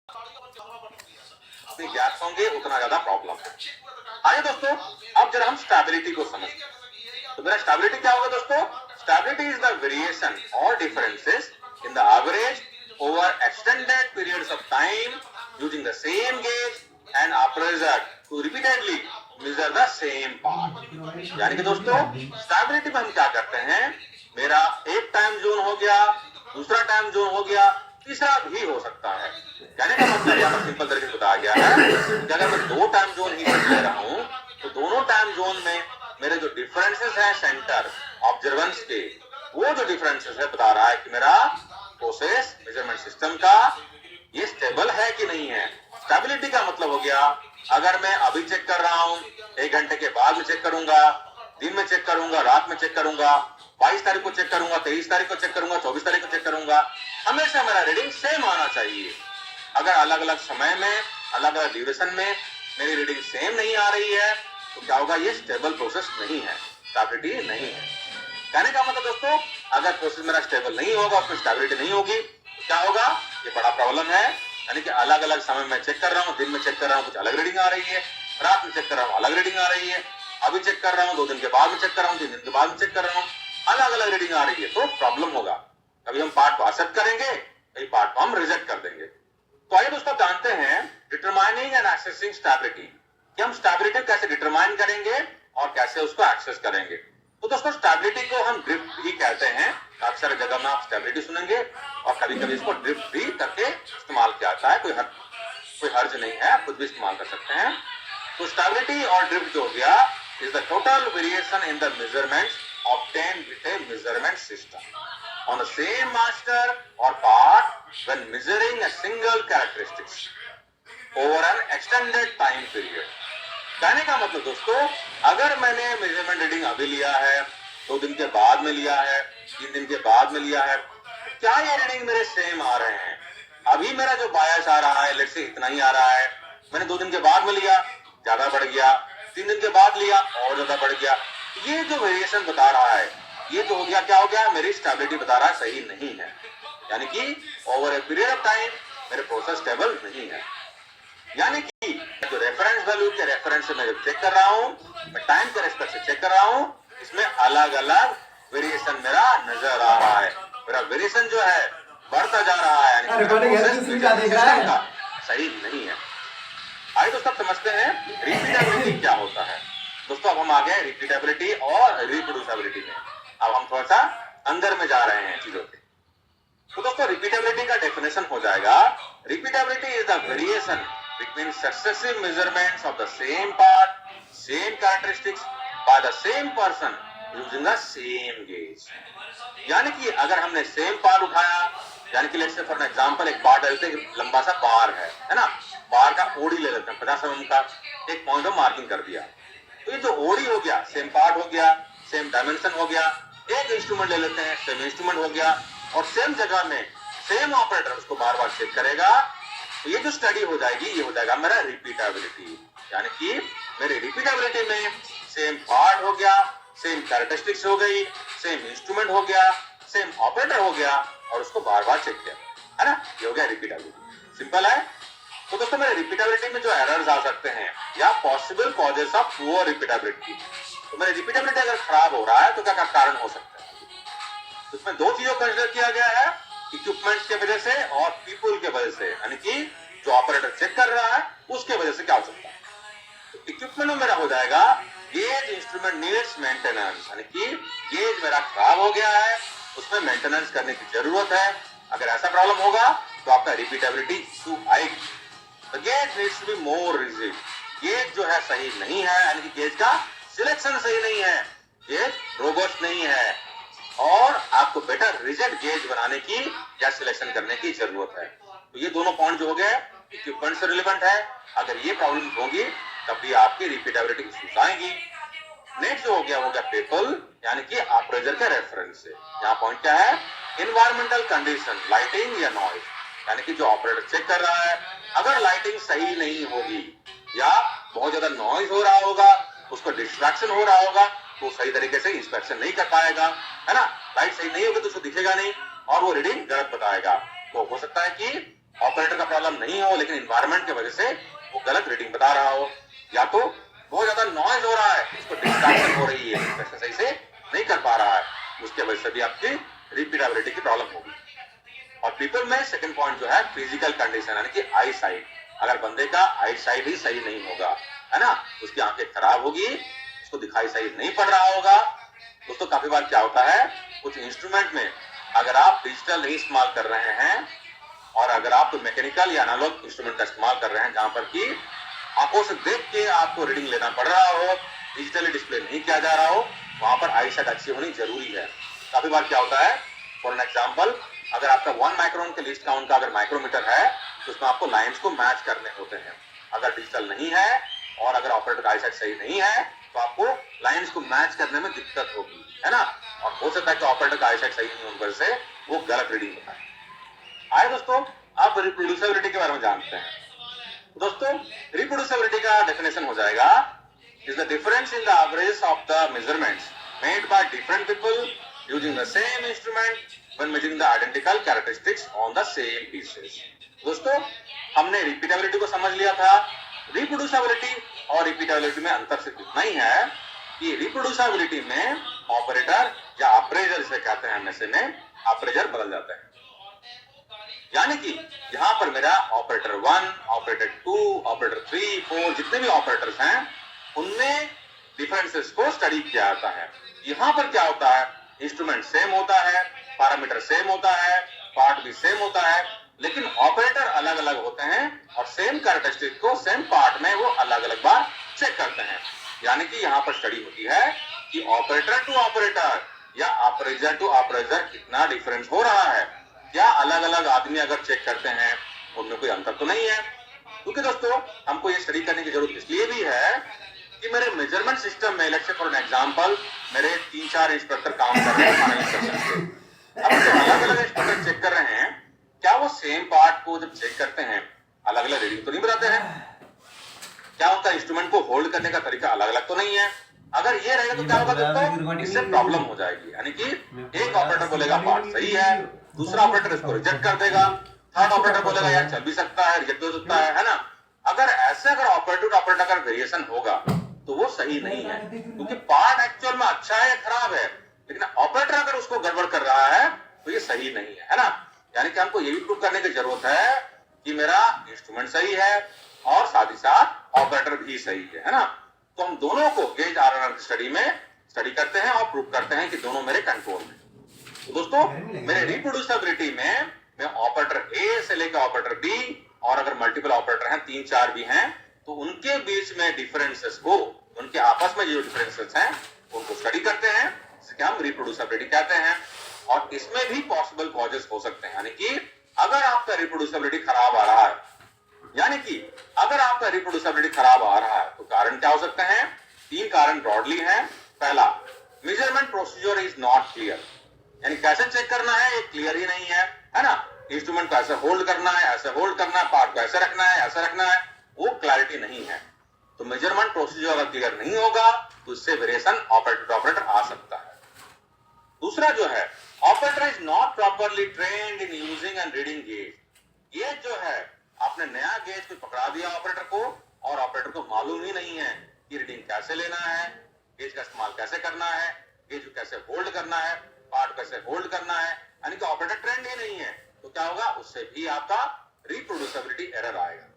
जितनी गैप्स होंगे उतना ज्यादा प्रॉब्लम है। आइए दोस्तों, अब जरा हम स्टेबिलिटी को समझते हैं। तो मेरा स्टेबिलिटी क्या होगा दोस्तों? स्टेबिलिटी इज द वेरिएशन और differences in the average over extended periods of time using the same gauge and appraiser to repeatedly measure the same part. यानी कि दोस्तों स्टेबिलिटी में हम क्या करते हैं, मेरा एक टाइम जोन हो गया, दूसरा टाइम जोन हो गया, तीसरा भी हो सकता है। कहने का मतलब यहाँ पर सिंपल तरीके से बताया गया है कि अगर मैं दो टाइम जोन ही ले रहा हूं तो दोनों टाइम जोन में मेरे जो डिफरेंसेस हैं सेंटर ऑब्जर्वेंस के, वो जो डिफरेंसेस है बता रहा है कि मेरा प्रोसेस मेजरमेंट सिस्टम का ये स्टेबल है कि नहीं है। स्टेबिलिटी का मतलब हो गया, अगर मैं अभी चेक कर रहा हूं, एक घंटे के बाद में चेक करूंगा, दिन में चेक करूंगा, रात में चेक करूंगा, 22 तारीख को चेक करूंगा, 23 तारीख को चेक करूंगा, 24 तारीख को चेक करूंगा, हमेशा मेरा रीडिंग सेम आना चाहिए। अगर अलग अलग समय में, अलग अलग ड्यूरेशन में मेरी रीडिंग सेम नहीं आ रही है तो क्या होगा? ये स्टेबल प्रोसेस नहीं है, स्टेबिलिटी नहीं है। कहने का मतलब दोस्तों, अगर प्रोसेस मेरा स्टेबल नहीं होगा, उसमें स्टेबिलिटी नहीं होगी तो क्या होगा? ये बड़ा प्रॉब्लम है। यानी कि अलग अलग समय में चेक कर रहा हूँ, दिन में चेक कर रहा हूँ, कुछ अलग रीडिंग आ रही है, रात में चेक कर रहा हूँ, अलग रीडिंग आ रही है, अभी चेक कर रहा हूँ, 2 दिन के बाद में चेक कर रहा हूँ, 3 दिन के बाद में चेक कर रहा हूँ, अलग अलग रीडिंग आ रही है, तो प्रॉब्लम होगा। कभी हम पार्ट को एक्सेप्ट करेंगे, कई पार्ट को हम रिजेक्ट कर देंगे। तो आइए दोस्तों जानते हैं डिटरमाइनिंग एंड एक्सेसिंग स्टेबिलिटी, कि हम स्टेबिलिटी कैसे डिटरमाइन करेंगे और कैसे उसको एक्सेस करेंगे। तो दोस्तों स्टेबिलिटी को हम ड्रिफ्ट भी कहते हैं। काफी सारे जगह में आप स्टेबिलिटी सुनेंगे और कभी कभी इसको ड्रिफ्ट भी करके इस्तेमाल किया जाता है। कोई हर्ज नहीं है, कुछ भी इस्तेमाल कर सकते हैं। तो स्टेबिलिटी और ड्रिफ्ट जो हो गया is the total variation in the measurements obtained with a measurement system on the same master or part when measuring a single characteristics over an extended time period। कहने का मतलब दोस्तों, अगर मैंने मेजरमेंट रीडिंग अभी लिया है, 2 दिन के बाद में लिया है, 3 दिन के बाद में लिया है, क्या ये रीडिंग मेरे सेम आ रहे हैं? अभी मेरा जो बायस आ रहा है, लेट से इतना ही आ रहा है, मैंने 2 दिन के बाद में लिया, ज्यादा बढ़ गया, 3 दिन के बाद लिया और ज्यादा बढ़ गया। ये जो वेरिएशन बता रहा है, ये तो हो गया, क्या हो गया? मेरी स्टेबिलिटी बता रहा है सही नहीं है। यानी कि over a period of time मेरे प्रोसेस स्टेबल नहीं है। यानी कि जो रेफरेंस वैल्यू के रेफरेंस से मैं जब चेक कर रहा हूं, मैं टाइम के रेस्पेक्ट से चेक कर रहा हूं, इसमें अलग अलग वेरिएशन मेरा नजर आ रहा है। मेरा वेरिएशन जो है बढ़ता जा रहा है, यानी सही नहीं है। आइए दोस्तों समझते हैं रिपीटेबिलिटी क्या होता है। दोस्तों अब हम आ गए रिपीटेबिलिटी और रिप्रोड्यूसिबिलिटी में। अब हम थोड़ा सा अंदर में जा रहे हैं चीजों के। तो दोस्तों रिपीटेबिलिटी का डेफिनेशन हो जाएगा, repeatability is the variation between successive measurements of the same part, same characteristics by the same person using the same gauge। यानी कि अगर हमने सेम पार्ट उठाया, यानी कि लेट्स से फॉर एग्जांपल एक पार्ट लेते हैं, लंबा सा बार है ना, बार का ओडी ले लेते हैं 50 mm का, एक पॉइंट ऑफ मार्किंग कर दिया, तो ये जो ओडी हो गया, सेम पार्ट हो गया, सेम डायमेंशन हो गया, एक इंस्ट्रूमेंट ले लेते हैं, सेम इंस्ट्रूमेंट हो गया और सेम जगह में सेम ऑपरेटर उसको बार बार चेक करेगा, तो ये जो स्टडी हो जाएगी ये हो जाएगा मेरा रिपीटेबिलिटी। यानी कि मेरी रिपीटेबिलिटी में सेम पार्ट हो गया, सेम कैरेक्टरिस्टिक्स हो गई, सेम इंस्ट्रूमेंट हो गया, सेम ऑपरेटर हो गया और उसको बार बार चेक किया, है ना, ये हो गया रिपीटेबिलिटी। सिंपल है। तो दोस्तों मेरे रिपीटेबिलिटी में जो एरर्स आ सकते हैं या possible causes of poor repeatability, तो मेरी रिपीटेबिलिटी अगर खराब हो रहा है तो क्या क्या कारण हो सकते हैं? इसमें 2 चीजों को कंसीडर किया गया है, इक्विपमेंट्स के वजह से और पीपल के वजह से, यानी कि जो ऑपरेटर चेक कर रहा है उसके वजह से क्या हो सकता है। तो इक्विपमेंट में मेरा हो जाएगा गेज इंस्ट्रूमेंट नीड्स मेंटेनेंस, यानी कि गेज मेरा खराब हो गया है, उसमें मेंटेनेंस करने की जरूरत है। अगर ऐसा प्रॉब्लम होगा तो आपका रिपीटेबिलिटी इशू आएगी। तो gauge needs to be more rigid, gauge जो है सही नहीं है, यानी कि गेज का सिलेक्शन सही नहीं है, गेज रोबस्ट नहीं है और आपको बेटर रिजिड गेज बनाने की या सिलेक्शन करने की जरूरत है। तो ये दोनों पॉइंट जो हो गए इक्विपमेंट से रिलेवेंट है। अगर ये प्रॉब्लम होगी तब भी आपकी रिपीटेबिलिटी इश्यूज आएगी। नेक्स्ट जो हो गया पीपल, यानी कि अप्रेजर के रेफरेंस से। यहाँ पॉइंट क्या है? इन्वायरमेंटल कंडीशन, लाइटिंग या नॉइज, यानी कि जो ऑपरेटर चेक कर रहा है, अगर लाइटिंग सही नहीं होगी या बहुत ज्यादा नॉइज हो रहा होगा, उसको डिस्ट्रैक्शन हो रहा होगा, तो सही तरीके से इंस्पेक्शन नहीं कर पाएगा, है ना। लाइट सही नहीं होगी तो उसको दिखेगा नहीं और वो रीडिंग गलत बताएगा। तो हो सकता है कि ऑपरेटर का प्रॉब्लम प्रॉब्लम नहीं हो लेकिन इन्वायरमेंट की वजह से वो गलत रीडिंग बता रहा हो, या तो बहुत ज्यादा नॉइज हो रहा है, उसको डिस्ट्रैक्शन हो रही है, इंस्पेक्शन सही से नहीं कर पा रहा है, उसके वजह से भी आपकी रिपीटेबिलिटी की प्रॉब्लम होगी। और पीपल में सेकंड पॉइंट जो है फिजिकल कंडीशन यानी कि आई साइट, अगर बंदे का आई साइट ही सही नहीं होगा, है ना, उसकी आंखें खराब होगी, उसको दिखाई सही नहीं पड़ रहा होगा। दोस्तों काफी बार क्या होता है, कुछ इंस्ट्रूमेंट में अगर आप डिजिटल नहीं इस्तेमाल कर रहे हैं और अगर आप मैकेनिकल या एनालॉग इंस्ट्रूमेंट का इस्तेमाल कर रहे हैं जहां पर कि आंखों से देख के आपको रीडिंग लेना पड़ रहा हो, डिजिटली डिस्प्ले नहीं किया जा रहा हो, वहां पर आई साइट अच्छी होनी जरूरी है। काफी बार क्या होता है, फॉर एन एग्जाम्पल, अगर आपका 1 माइक्रोन के लीस्ट काउंट का अगर माइक्रोमीटर है तो उसमें आपको लाइंस को मैच करने होते हैं। अगर डिजिटल नहीं है और अगर ऑपरेटर का आई साइट सही नहीं है तो आपको लाइंस को मैच करने में दिक्कत होगी, है ना, और हो सकता है कि ऑपरेटर का आई साइट सही नहीं होने से वो गलत रीडिंग होता है। आए दोस्तों, अब रिप्रोड्यूसिबिलिटी के बारे में जानते हैं। दोस्तों रिप्रोड्यूसिबिलिटी का डेफिनेशन हो जाएगा, is the difference in the averages of the measurements made by different people using the same instrument when measuring the identical characteristics on the same pieces। दोस्तों हमने रिपीटेबिलिटी को समझ लिया था। रिप्रोड्यूसिबिलिटी और रिपीटेबिलिटी में अंतर सिर्फ इतना ही है कि रिप्रोड्यूसिबिलिटी में ऑपरेटर या अप्रेजर जिसे कहते हैं एमएसए में अप्रेजर बदल जाता है, यानी कि यहाँ पर मेरा ऑपरेटर 1, ऑपरेटर 2, ऑपरेटर 3, 4 जितने भी ऑपरेटर्स हैं उनमें डिफरेंसेस को स्टडी किया जाता है। यहाँ पर क्या होता है, इंस्ट्रूमेंट सेम होता है, पैरामीटर सेम होता है, पार्ट भी सेम होता है, लेकिन ऑपरेटर अलग अलग होते हैं और सेम कैरेक्टरिस्टिक को सेम पार्ट में वो अलग अलग बार चेक करते हैं। यानी कि यहाँ पर स्टडी होती है कि ऑपरेटर टू ऑपरेटर या अप्रेजर टू अप्रेजर कितना डिफरेंस हो रहा है, क्या अलग अलग आदमी अगर चेक करते हैं उनमें कोई अंतर तो नहीं है। क्योंकि दोस्तों हमको ये स्टडी करने की जरूरत इसलिए भी है कि मेरे मेजरमेंट सिस्टम में, let's say for an example, मेरे 3-4 इंस्पेक्टर काम कर रहे हैं अब जो अलग अलग इंस्पेक्टर चेक कर रहे हैं, क्या वो सेम पार्ट को जब चेक करते हैं अलग अलग रीडिंग तो नहीं बताते हैं? क्या उनका इंस्ट्रूमेंट को होल्ड करने का तरीका अलग अलग तो नहीं है? अगर ये रहेगा तो क्या होगा दोस्तों, इससे प्रॉब्लम हो जाएगी। यानी कि एक ऑपरेटर बोलेगा पार्ट सही है, दूसरा ऑपरेटर इसको रिजेक्ट कर देगा, थर्ड ऑपरेटर बोलेगा यार चल भी सकता है, रिजेक्ट हो सकता है ना। अगर ऐसे अगर ऑपरेटर टू ऑपरेटर का वेरिएशन होगा तो वो सही नहीं है, क्योंकि पार्ट एक्चुअल में अच्छा है या खराब है, लेकिन ऑपरेटर अगर उसको गड़बड़ कर रहा है तो ये सही नहीं है ना। यानी कि हमको ये भी प्रूव करने की जरूरत है कि मेरा इंस्ट्रूमेंट सही है और साथ ही साथ ऑपरेटर भी सही है ना। तो हम दोनों को गेज आरआरआर स्टडी में स्टडी करते हैं और प्रूव करते हैं कि दोनों मेरे कंट्रोल में। तो दोस्तों मेरे रिप्रोड्यूसिबिलिटी में मैं ऑपरेटर ए से लेकर ऑपरेटर बी, और अगर मल्टीपल ऑपरेटर हैं 3-4 भी हैं तो उनके बीच में डिफरेंसेस को, उनके आपस में जो डिफरेंसेस हैं उनको स्टडी करते हैं, जिसे हम रिप्रोड्यूसिबिलिटी कहते हैं। और इसमें भी पॉसिबल कॉजेस हो सकते हैं, यानी कि अगर आपका रिप्रोड्यूसिबिलिटी खराब आ रहा है, यानी कि अगर आपका रिप्रोड्यूसिबिलिटी खराब आ रहा है तो कारण क्या हो सकते हैं? 3 कारण ब्रॉडली हैं। पहला, measurement procedure is not clear, यानी कैसे चेक करना है ये क्लियर ही नहीं है ना। इंस्ट्रूमेंट को ऐसे होल्ड करना है, ऐसे होल्ड करना है, पार्ट को ऐसे रखना है, ऐसे रखना है, वो क्लैरिटी नहीं है। तो मेजरमेंट प्रोसीजर अगर क्लियर नहीं होगा तो इससे वेरिएशन ऑपरेटर टू ऑपरेटर आ सकता है। दूसरा जो है, operator is not properly trained in using and reading gauge. Gauge जो है, आपने नया गेज को पकड़ा दिया ऑपरेटर को और ऑपरेटर को मालूम ही नहीं है कि रीडिंग कैसे लेना है, गेज का इस्तेमाल कैसे करना है, गेज को कैसे होल्ड करना है, पार्ट कैसे होल्ड करना है, यानी कि ऑपरेटर ट्रेंड ही नहीं है, तो क्या होगा, उससे भी आपका रिप्रोड्यूसिबिलिटी एरर आएगा।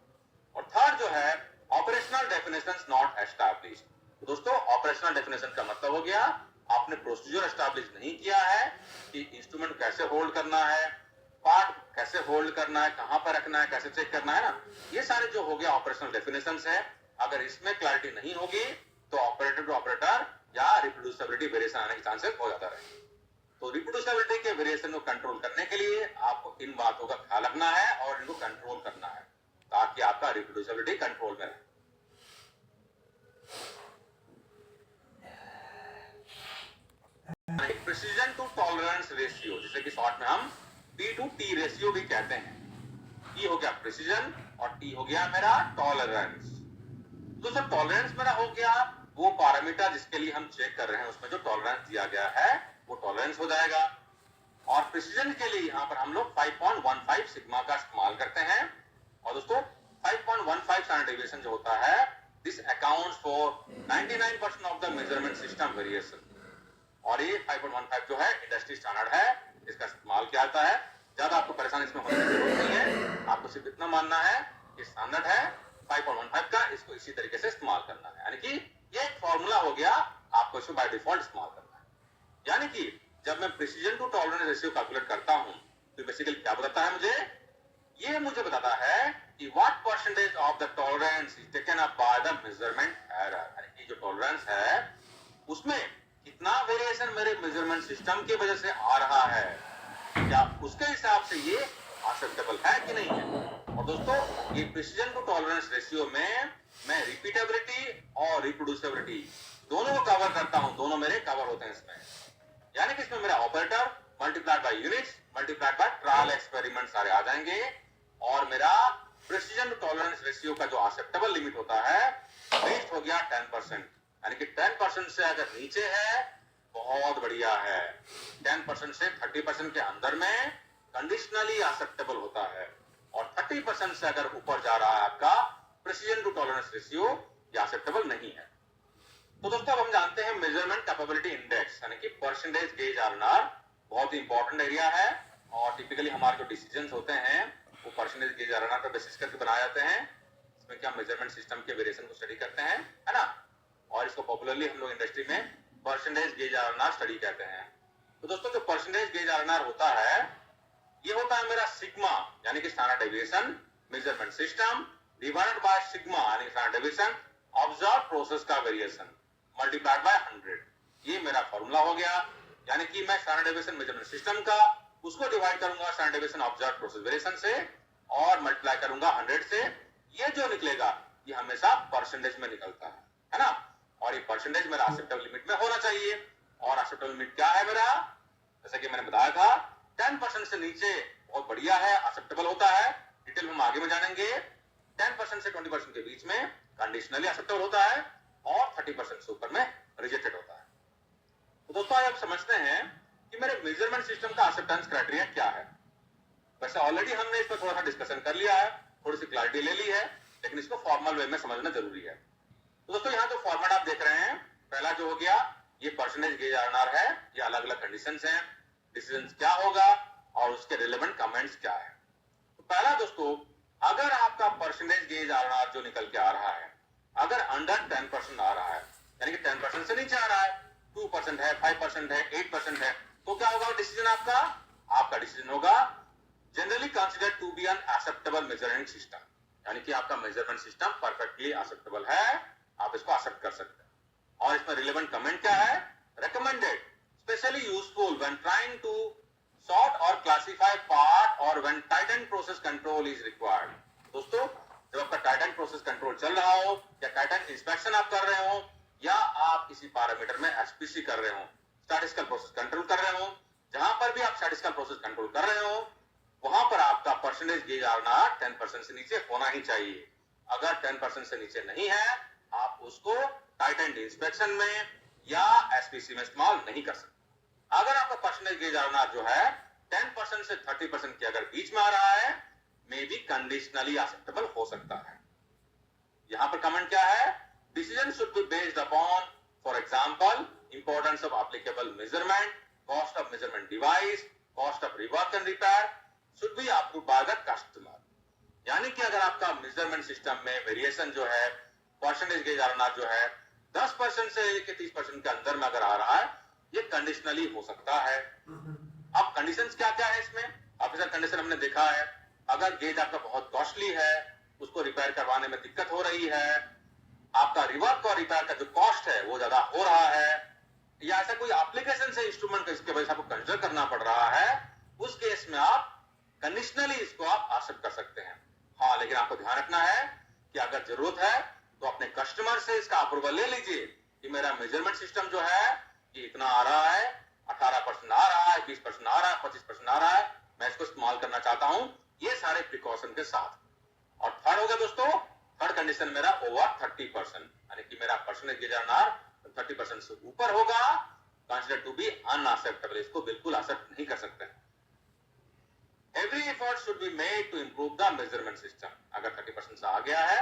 और थर्ड जो है, ऑपरेशनल डेफिनेशंस नॉट एस्टैब्लिश्ड। तो दोस्तों ऑपरेशनल डेफिनेशन का मतलब हो गया आपने प्रोसीजर एस्टैब्लिश नहीं किया है कि इंस्ट्रूमेंट कैसे होल्ड करना है, पार्ट कैसे होल्ड करना है, कहां पर रखना है, कैसे चेक करना है ना। ये सारे जो हो गया ऑपरेशनल डेफिनेशंस है, अगर इसमें क्लैरिटी नहीं होगी तो ऑपरेटर टू ऑपरेटर या रिप्रोड्यूसिबिलिटी वेरिएशन आने के चांसेस हो जाता है। तो रिप्रोड्यूसिबिलिटी के वेरिएशन को कंट्रोल करने के लिए आपको इन बातों का ख्याल रखना है और इनको कंट्रोल करना है ताकि आपका रिप्रोड्यूसिबिलिटी कंट्रोल में रहे। प्रिसीजन टू टॉलरेंस रेशियो, जिसे कि शॉर्ट में हम P to T रेशियो भी कहते हैं। E हो गया प्रिसीजन और T हो गया मेरा टॉलरेंस। तो सर टॉलरेंस मेरा हो गया वो पैरामीटर जिसके लिए हम चेक कर रहे हैं, उसमें जो टॉलरेंस दिया गया है वो टॉलरेंस हो जाएगा। और प्रिसीजन के लिए यहाँ पर हम लोग 5.15 सिग्मा का इस्तेमाल करते हैं स्टैंडर्ड डेविएशन जो होता है, this accounts for 99% of the measurement system variation. और ये 5.15 जो है इंडस्ट्री स्टैंडर्ड है, इसका इस्तेमाल किया जाता है। ज्यादा आपको परेशान इसमें होने की जरूरत नहीं है, आपको सिर्फ इतना मानना है कि स्टैंडर्ड है 5.15 का, इसको इसी तरीके से इस्तेमाल करना है। यानी कि ये एक फॉर्मूला हो गया, आपको इसको बाय डिफॉल्ट इस्तेमाल करना है। यानी कि जब मैं precision to tolerance ratio calculate करता हूं तो बेसिकली क्या बताता है मुझे, ये मुझे बताता है कि what percentage of the tolerance is taken up by the measurement error. यानी कि जो टॉलरेंस है उसमें कितना वेरिएशन मेरे मेजरमेंट सिस्टम की वजह से आ रहा है, क्या उसके हिसाब से ये एक्सेप्टेबल है कि नहीं है। और दोस्तों ये प्रिसीजन टू टॉलरेंस रेशियो में मैं रिपीटेबिलिटी और रिप्रोड्यूसिबिलिटी दोनों को कवर करता हूं, दोनों मेरे कवर होते हैं इसमें। यानी कि इसमें मेरा operator multiplied by units multiplied by trial experiment सारे आ जाएंगे, और मेरा प्रिसीजन टू टॉलरेंस रेशियो का जो एक्सेप्टेबल लिमिट होता है रीच हो गया 10%। यानी कि 10% से अगर नीचे है बहुत बढ़िया है, 10% से 30% के अंदर में कंडीशनली एक्सेप्टेबल होता है, और 30% से अगर ऊपर जा रहा है आपका प्रिसीजन टू टॉलरेंस रेशियो, ये एक्सेप्टेबल नहीं है। तो दोस्तों अब हम जानते हैं मेजरमेंट कैपेबिलिटी इंडेक्स, यानी कि परसेंटेज गेज आर बहुत ही इंपॉर्टेंट एरिया है, और टिपिकली हमारे जो डिसीजंस होते हैं वो परसेंटेज गेज आर पर बेसिस करके बनाए जाते हैं। इसमें क्या मेजरमेंट सिस्टम के वेरिएशन को स्टडी करते हैं, है ना, और इसको पॉपुलरली हम लोग इंडस्ट्री में परसेंटेज गेज आर स्टडी कहते हैं। तो दोस्तों जो परसेंटेज गेज आर होता है ये होता है मेरा सिग्मा, यानी कि standard deviation measurement system divided by sigma यानी स्टैंडर्ड डेविएशन ऑब्जर्व प्रोसेस का वेरिएशन मल्टीप्लाइड बाय 100। ये मेरा फॉर्मूला हो गया। यानी कि मैं स्टैंडर्ड डेविएशन मेजरमेंट सिस्टम का उसको डिवाइड करूंगा standard deviation observe process variation से और मल्टीप्लाई करूंगा 100 से। ये जो निकलेगा ये हमेशा परसेंटेज में निकलता है ना, और ये परसेंटेज मेरा एक्सेप्टेबल लिमिट में होना चाहिए। और एक्सेप्टेबल लिमिट क्या है मेरा, जैसे कि मैंने बताया था 10% से नीचे बहुत बढ़िया है, एक्सेप्टेबल होता है, डिटेल हम आगे में जानेंगे। 10% से 20% के बीच में कंडीशनली एक्सेप्टेबल होता है, और 30% से ऊपर में रिजेक्टेड होता है। तो दोस्तों आप समझते हैं कि मेरे मेजरमेंट सिस्टम का एक्सेप्टेंस क्राइटेरिया क्या है। वैसे ऑलरेडी हमने इस पर थोड़ा सा डिस्कशन कर लिया है, थोड़ी सी क्लैरिटी ले ली है, लेकिन इसको फॉर्मल वे में समझना जरूरी है। तो दोस्तों यहाँ जो फॉर्मेट आप देख रहे हैं, पहला जो हो गया ये परसेंटेज गेज आर है, ये अलग अलग कंडीशंस हैं, डिसीजन क्या होगा और उसके रिलेवेंट कमेंट्स क्या है। तो पहला दोस्तों, अगर आपका परसेंटेज गेज आर जो निकल के आ रहा है अगर अंडर 10% आ रहा है, यानी कि 10% से नीचे आ रहा है, 2% है, 5% है, 8% है, तो क्या होगा डिसीजन आपका डिसीजन होगा generally considered to be an acceptable measurement system, यानी कि आपका मेजरमेंट सिस्टम परफेक्टली एक्सेप्टेबल है, आप इसको एक्सेप्ट कर सकते हैं। और इसमें रिलेवेंट कमेंट क्या है, recommended, especially useful when trying to sort or classify part or when tight end process control is required। दोस्तों जब आपका टाइट एंड प्रोसेस कंट्रोल चल रहा हो या टाइट एंड इंस्पेक्शन आप कर रहे हो या आप किसी पैरामीटर में एसपीसी कर रहे हो, स्टैटिस्टिकल प्रोसेस कंट्रोल कर रहे हो, जहां पर भी आप स्टैटिस्टिकल प्रोसेस कंट्रोल कर रहे हो वहां पर आपका परसेंटेज गेज आर 10% से नीचे होना ही चाहिए। अगर 10% से नीचे नहीं है आप उसको टाइट एंड इंस्पेक्शन में या एसपीसी में इस्तेमाल नहीं कर सकते। अगर आपका परसेंटेज गेज आर जो है 10% से 30% के अगर बीच में आ रहा है मे बी कंडीशनली एक्सेप्टेबल हो सकता है। यहां पर कमेंट क्या है, decision should be based upon for example importance of applicable measurement, cost of measurement device, cost of rework and repair should be approved by the customer. यानी कि अगर आपका मेजरमेंट सिस्टम में वेरिएशन जो है परसेंटेज गेज आर जो है 10% से लेकर 30% के अंदर में अगर आ रहा है ये कंडीशनली हो सकता है। अब कंडीशंस क्या क्या है इसमें, ऑफिसर कंडीशन हमने देखा है, अगर गेज आपका बहुत कॉस्टली है, उसको रिपेयर करवाने में दिक्कत हो रही है, आपका रिवर्क और रिपेयर का जो कॉस्ट है वो ज्यादा हो रहा है, या ऐसा कोई एप्लीकेशन से इंस्ट्रूमेंट इसके वजह से आपको कंसिडर करना पड़ रहा है, उस केस में आप कंडीशनली इसको आप एक्सेप्ट कर सकते हैं। हाँ लेकिन आपको ध्यान रखना है कि अगर जरूरत है तो अपने कस्टमर से इसका अप्रूवल ले लीजिए कि मेरा मेजरमेंट सिस्टम जो है ये इतना आ रहा है, 18% आ रहा है, 20% आ रहा है, 25% आ रहा है, मैं इसको इस्तेमाल करना चाहता हूं, ये सारे प्रिकॉशन के साथ। और थर्ड हो गया दोस्तों, थर्ड कंडीशन मेरा ओवर 30%, यानी कि मेरा परसेंटेज गेज आर 30% से ऊपर होगा, कंसीडर टू बी अनएक्सेप्टेबल, इसको बिल्कुल एक्सेप्ट नहीं कर सकते। Every effort should be made to improve the measurement system। अगर 30% से आ गया है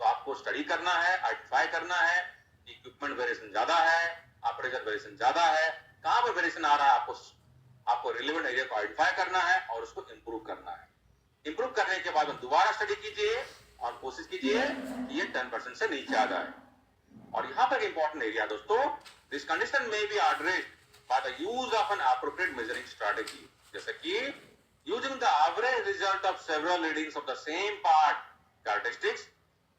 तो आपको स्टडी करना है, आइडेंटिफाई करना है कि इक्विपमेंट वेरिएशन ज्यादा है, ऑपरेशन वेरिएशन ज्यादा है, कहां पर वेरिएशन आ रहा है, आपको रिलेवेंट एरिया को आइडेंटिफाई करना है और उसको इंप्रूव करना है। इंप्रूव करने के बाद दोबारा स्टडी कीजिए और कोशिश कीजिए कि ये 10% से नीचे आ जाए। और यहां पर इंपॉर्टेंट एरिया दोस्तों, दिस कंडीशन में be addressed by the use of an appropriate measuring strategy, जैसे कि using the average result of several readings of the same part characteristics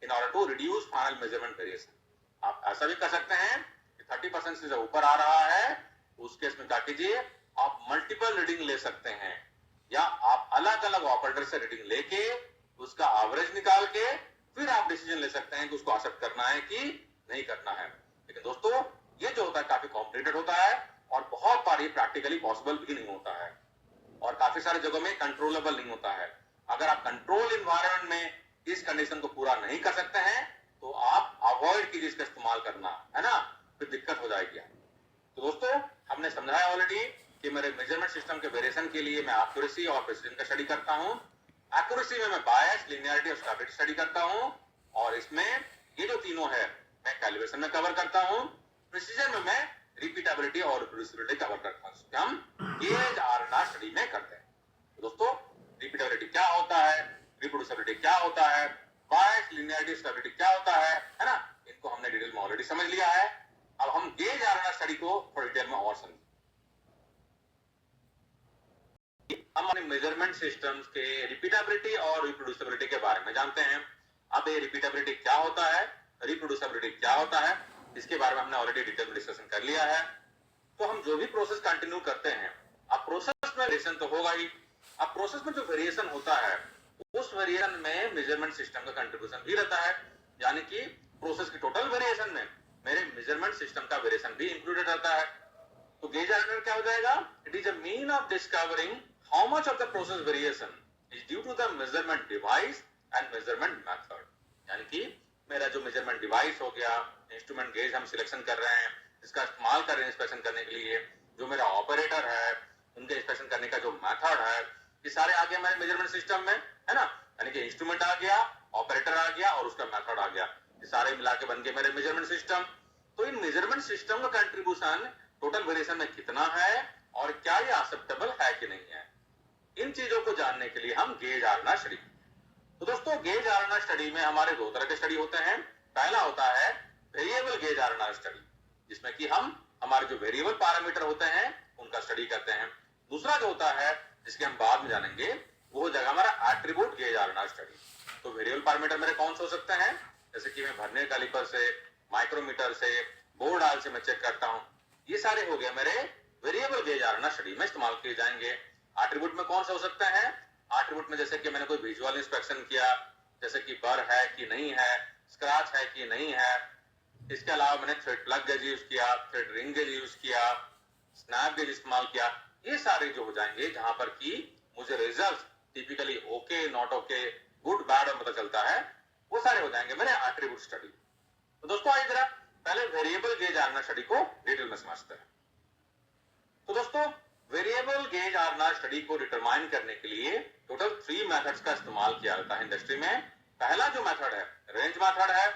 in order to reduce final measurement variation. आप ऐसा भी कर सकते हैं कि 30% से ऊपर आ रहा है, उस केस में क्या कीजिए, आप मल्टीपल रीडिंग ले सकते हैं या आप अलग अलग ऑपरेटर से रीडिंग लेके उसका एवरेज निकाल के फिर आप डिसीजन ले सकते हैं कि उसको एक्सेप्ट करना है कि नहीं करना है। लेकिन दोस्तों ये जो होता है काफी कॉम्प्लिकेटेड होता है और बहुत बार ये प्रैक्टिकली पॉसिबल भी नहीं होता है और काफी सारे जगहों में कंट्रोलेबल नहीं होता है। अगर आप कंट्रोल एनवायरनमेंट में इस कंडीशन को पूरा नहीं कर सकते हैं तो आप अवॉइड कीजिए इसका इस्तेमाल करना, है ना, फिर दिक्कत हो जाएगी। तो दोस्तों हमने समझाया ऑलरेडी कि मेरे मेजरमेंट सिस्टम के वेरिएशन के लिए मैं एक्यूरेसी और प्रिसिजन का स्टडी करता हूं। एक्यूरेसी में मैं बायस, लिनियरिटी और स्टेबिलिटी स्टडी करता हूं और इसमें ये जो तीनों है मैं कैलिब्रेशन में कवर करता हूं। प्रिसिजन में मैं रिपीटेबिलिटी और रिप्रोड्यूसिबिलिटी कवर करता हूं। हम गेज आरएनआर स्टडी में करते हैं। तो दोस्तों रिपीटेबिलिटी क्या होता है, रिप्रोड्यूसिबिलिटी क्या होता है, बायस, लिनियरिटी, स्टेबिलिटी क्या होता है ना, इनको हमने डिटेल में ऑलरेडी समझ लिया है। अब हम गेज आरएनआर स्टडी को थोड़ी डिटेल में और समझें। हम अपने मेजरमेंट सिस्टम्स के रिपीटेबिलिटी और रिप्रोड्यूसिबिलिटी के बारे में जानते हैं। अब ये रिपीटेबिलिटी क्या होता है, रिप्रोड्यूसिबिलिटी क्या होता है, इसके बारे में हमने ऑलरेडी डिटेल में डिस्कशन कर लिया है। तो हम जो भी प्रोसेस कंटिन्यू करते हैं, अब प्रोसेस में वेरिएशन तो होगा ही। अब प्रोसेस में जो वेरिएशन होता है उस वेरिएशन में मेजरमेंट सिस्टम का कंट्रीब्यूशन भी रहता है, यानी कि प्रोसेस की टोटल वेरिएशन में मेरे मेजरमेंट सिस्टम का वेरिएशन भी इंक्लूडेड रहता है। तो गेज आरएनआर क्या हो जाएगा, it is a mean of discovering how much of the process variation is due to the measurement device and measurement method। यानी कि मेरा जो मेजरमेंट डिवाइस हो गया, इंस्ट्रूमेंट गेज हम सिलेक्शन कर रहे हैं, इसका इस्तेमाल कर रहे हैं इंस्पेक्शन करने के लिए, जो मेरा ऑपरेटर है उनके इंस्पेक्शन करने का जो मेथड है, ये सारे आ गया मेरे मेजरमेंट सिस्टम में, है ना। यानी कि इंस्ट्रूमेंट आ गया, ऑपरेटर आ गया और उसका मेथड आ गया, ये सारे मिला के बन गए मेरे मेजरमेंट सिस्टम। तो इन मेजरमेंट सिस्टम का कंट्रीब्यूशन टोटल वेरिएशन में कितना है और क्या ये एक्सेप्टेबल है कि नहीं है, इन चीजों को जानने के लिए हम गेज आरएनआर स्टडी। तो दोस्तों गेज आरएनआर स्टडी में हमारे दो तरह के स्टडी होते हैं। पहला होता है वेरिएबल गेज आरएनआर स्टडी, जिसमें कि हम हमारे जो वेरिएबल पैरामीटर होते हैं उनका स्टडी करते हैं। दूसरा जो होता है जिसके हम बाद में जानेंगे वो हो जाएगा हमारा एट्रीब्यूट गेज आरएनआर स्टडी। तो वेरिएबल पैरामीटर मेरे कौन से हो सकते हैं, जैसे कि मैं वर्नियर कैलिपर से, माइक्रोमीटर से, बोर डायल से मैं चेक करता हूं, ये सारे हो गए मेरे वेरिएबल गेज आरएनआर स्टडी में इस्तेमाल किए जाएंगे। एट्रीब्यूट में कौन सा हो सकता है, एट्रीब्यूट में जैसे कि मैंने कोई विजुअल इंस्पेक्शन किया, जैसे कि बर है कि नहीं है, स्क्रैच है कि नहीं है, इसके अलावा मैंने थ्रेड प्लग गेज यूज किया, थ्रेड रिंग गेज यूज किया, स्नैप गेज इस्तेमाल किया, ये सारे जो हो जाएंगे जहां पर कि मुझे result typically okay, not okay, good, bad पता चलता है, वो सारे हो जाएंगे मेरे एट्रीब्यूट स्टडी। तो दोस्तों आइए जरा पहले वेरिएबल गेज आरएनआर स्टडी को डिटेल में समझते हैं। तो दोस्तों वेरिएबल गेज आरएनआर स्टडी को डिटरमाइन करने के लिए टोटल 3 मेथड्स का इस्तेमाल किया जाता है इंडस्ट्री में। पहला जो मेथड है रेंज मेथड है,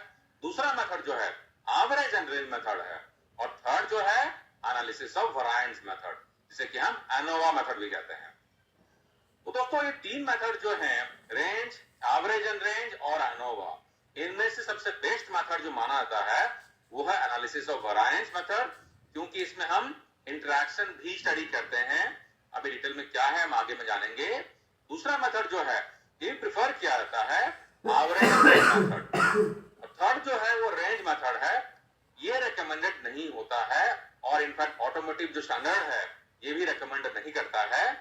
दूसरा मेथड जो है एवरेज एंड रेंज मेथड है और थर्ड जो है एनालिसिस ऑफ वेरिएंस मेथड, जिसे कि हम एनोवा मेथड भी कहते हैं। तो दोस्तों ये 3 मेथड जो हैं रेंज, एवरेज एंड रेंज और एनोवा, इनमें से सबसे बेस्ट मेथड जो माना जाता है वो है एनालिसिस ऑफ वेरिएंस मेथड, क्योंकि इसमें हम इंटरैक्शन भी स्टडी करते हैं। अभी डिटेल में क्या है हम आगे में जानेंगे। दूसरा मेथड जो है ये प्रिफर किया जाता है एवरेज मेथड, और थर्ड जो है वो रेंज मेथड है, ये रेकमेंडेड नहीं होता है और इनफैक्ट ऑटोमोटिव जो स्टैंडर्ड है ये भी रेकमेंड नहीं करता है।